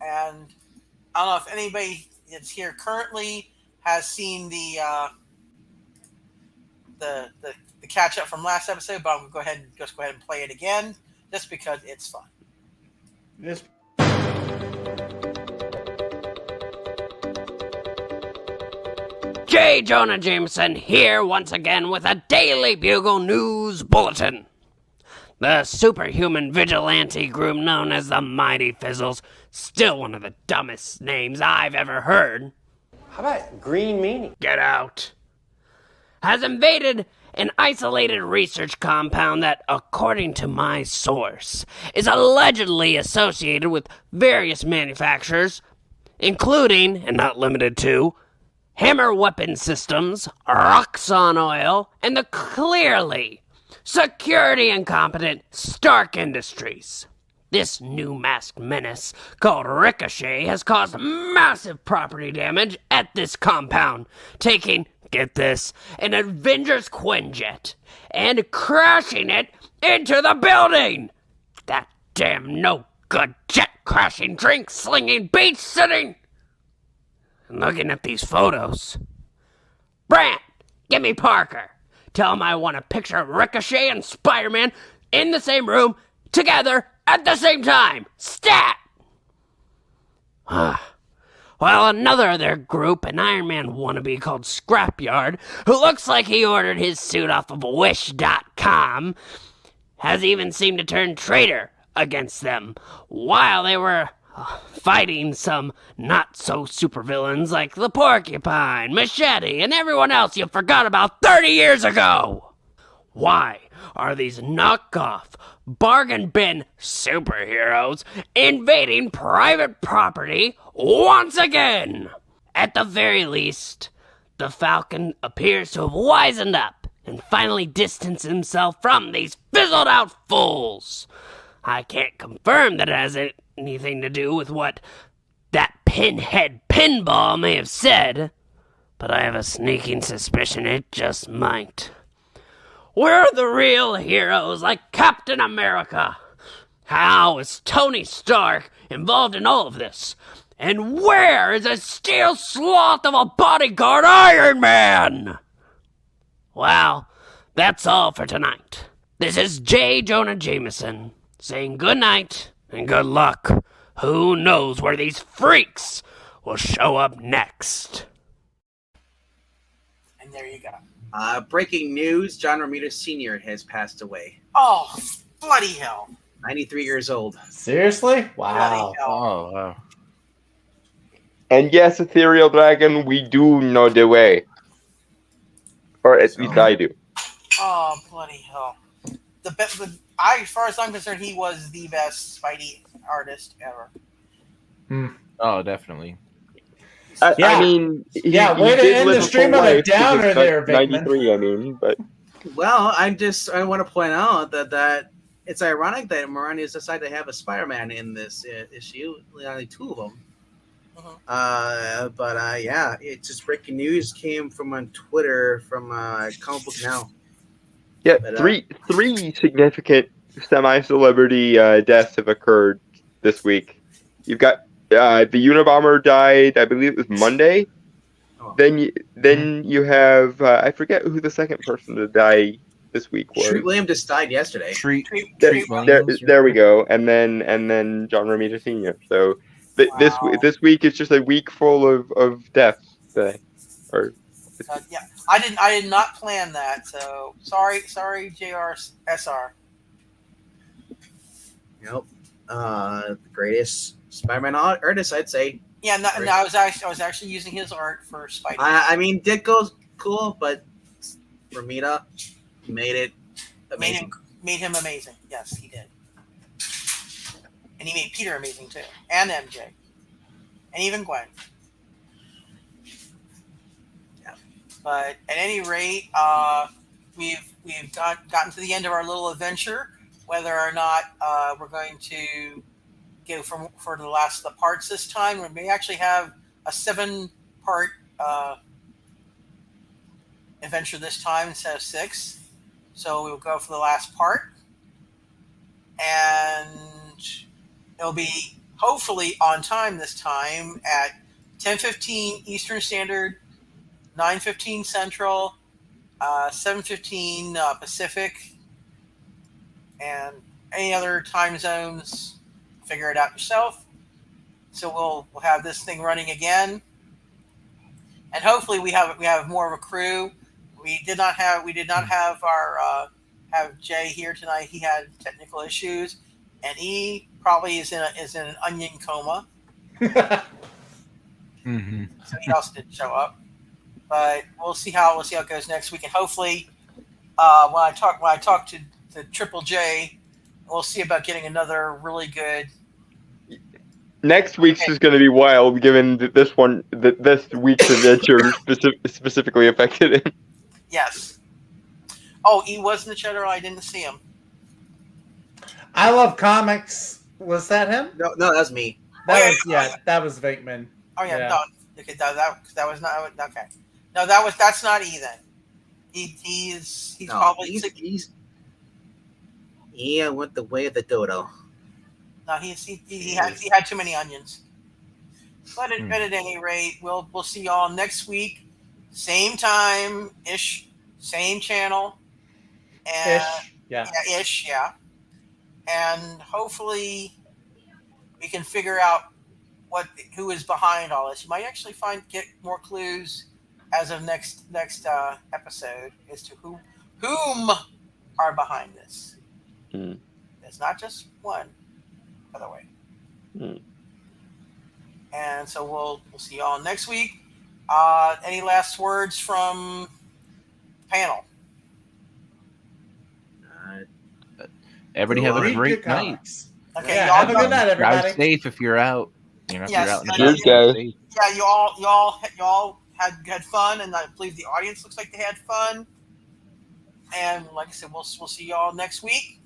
And I don't know if anybody that's here currently has seen the catch up from last episode, but I'm gonna go ahead and play it again just because it's fun. This J. Jonah Jameson here once again with a Daily Bugle News Bulletin. The superhuman vigilante group known as the Mighty Fizzles, still one of the dumbest names I've ever heard. How about green meanie? Get out. Has invaded an isolated research compound that, according to my source, is allegedly associated with various manufacturers, including, and not limited to, Hammer Weapon Systems, Roxxon Oil, and the clearly security incompetent Stark Industries. This new masked menace, called Ricochet, has caused massive property damage at this compound, taking, get this, an Avengers Quinjet and crashing it into the building. That damn no-good jet-crashing, drink-slinging, beach-sitting. And looking at these photos. Brant, give me Parker. Tell him I want a picture of Ricochet and Spider-Man in the same room, together, at the same time. Stat! Well, another of their group, an Iron Man wannabe called Scrapyard, who looks like he ordered his suit off of Wish.com, has even seemed to turn traitor against them while they were fighting some not-so-supervillains like the Porcupine, Machete, and everyone else you forgot about 30 years ago. Why are these knockoff, bargain bin superheroes invading private property once again? At the very least, the Falcon appears to have wisened up and finally distanced himself from these fizzled-out fools. I can't confirm that it has anything to do with what that pinhead pinball may have said, but I have a sneaking suspicion it just might. Where are the real heroes like Captain America? How is Tony Stark involved in all of this? And where is a steel sloth of a bodyguard Iron Man? Well, that's all for tonight. This is J. Jonah Jameson saying good night and good luck. Who knows where these freaks will show up next? And there you go. Breaking news: John Romita Sr. has passed away. Oh, bloody hell. 93 years old. Seriously? Wow. Bloody hell. Oh, wow. And yes, Ethereal Dragon, we do know the way. Or at least I do. Oh, bloody hell. As far as I'm concerned, he was the best Spidey artist ever. Oh, definitely. Yeah. I mean, Way to end the stream on a downer there, Vickman. 93, I mean, but Well, I want to point out that it's ironic that Morani's decided to have a Spider-Man in this issue. Only two of them. Yeah, it's just breaking news came from on Twitter from Comic Book Now. yeah, But, three significant semi-celebrity deaths have occurred this week. You've got the Unabomber died, I believe it was Monday. Oh. Then you have I forget who the second person to die this week was. Treat William just died yesterday. There we go, and then John Romita Sr. So this week is just a week full of deaths. Yeah, I did not plan that. So sorry, JRSR. Yep. The greatest Spider-Man artist, I'd say. Yeah, no, I was actually using his art for Spidey. I mean, Ditko's cool, but Romita made it amazing. Made him amazing. Yes, he did. And he made Peter amazing too, and MJ, and even Gwen. Yeah. But at any rate, we've gotten to the end of our little adventure. Whether or not we're going to go for the last of the parts this time, we may actually have a 7-part adventure this time instead of 6. So we'll go for the last part, and it'll be hopefully on time this time at 10:15 Eastern Standard, 9:15 Central, 7:15 Pacific, and any other time zones, figure it out yourself. So we'll have this thing running again, and hopefully we have more of a crew. We did not have our have Jay here tonight. He had technical issues, and he probably is in an onion coma. Mm-hmm. So he also didn't show up. But we'll see how it goes next week, and hopefully, when I talk to Triple J, we'll see about getting another really good. Next week's is going to be wild, given that this week's adventure specifically affected him. Yes. Oh, he was in the chat, or I didn't see him. I love comics. Was that him? No, that was me. That was Vickman. Oh yeah, Yeah. no. Okay, that was not okay. No, that's not Ethan. He's probably he went the way of the dodo. no. He had too many onions. But at any rate, we'll see y'all next week, same time ish, same channel, and ish, yeah. And hopefully, we can figure out who is behind all this. You might actually get more clues as of next episode as to whom are behind this. It's not just one, by the way. And so we'll see y'all next week. Any last words from the panel? Everybody have a Read great good night. comics. Okay, Yeah, y'all have a good go- night, everybody. Drive safe if you're out. You know, if Yes, you're out and and- about. Cheers, guys. Safe. Yeah, y'all had fun, and I believe the audience looks like they had fun. And like I said, we'll see y'all next week,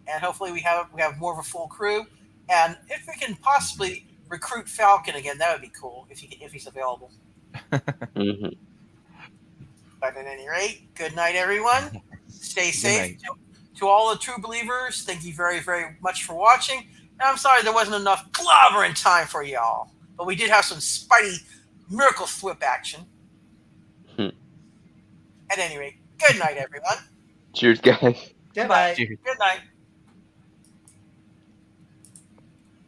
and hopefully we have more of a full crew. And if we can possibly recruit Falcon again, that would be cool if he's available. Mhm. But at any rate, good night, everyone. Stay safe. night. To all the true believers, thank you very, very much for watching. And I'm sorry there wasn't enough clobber in time for y'all, but we did have some Spidey miracle whip action. Hmm. At any rate, good night, everyone. Cheers, guys. Good night. Cheers. Good night.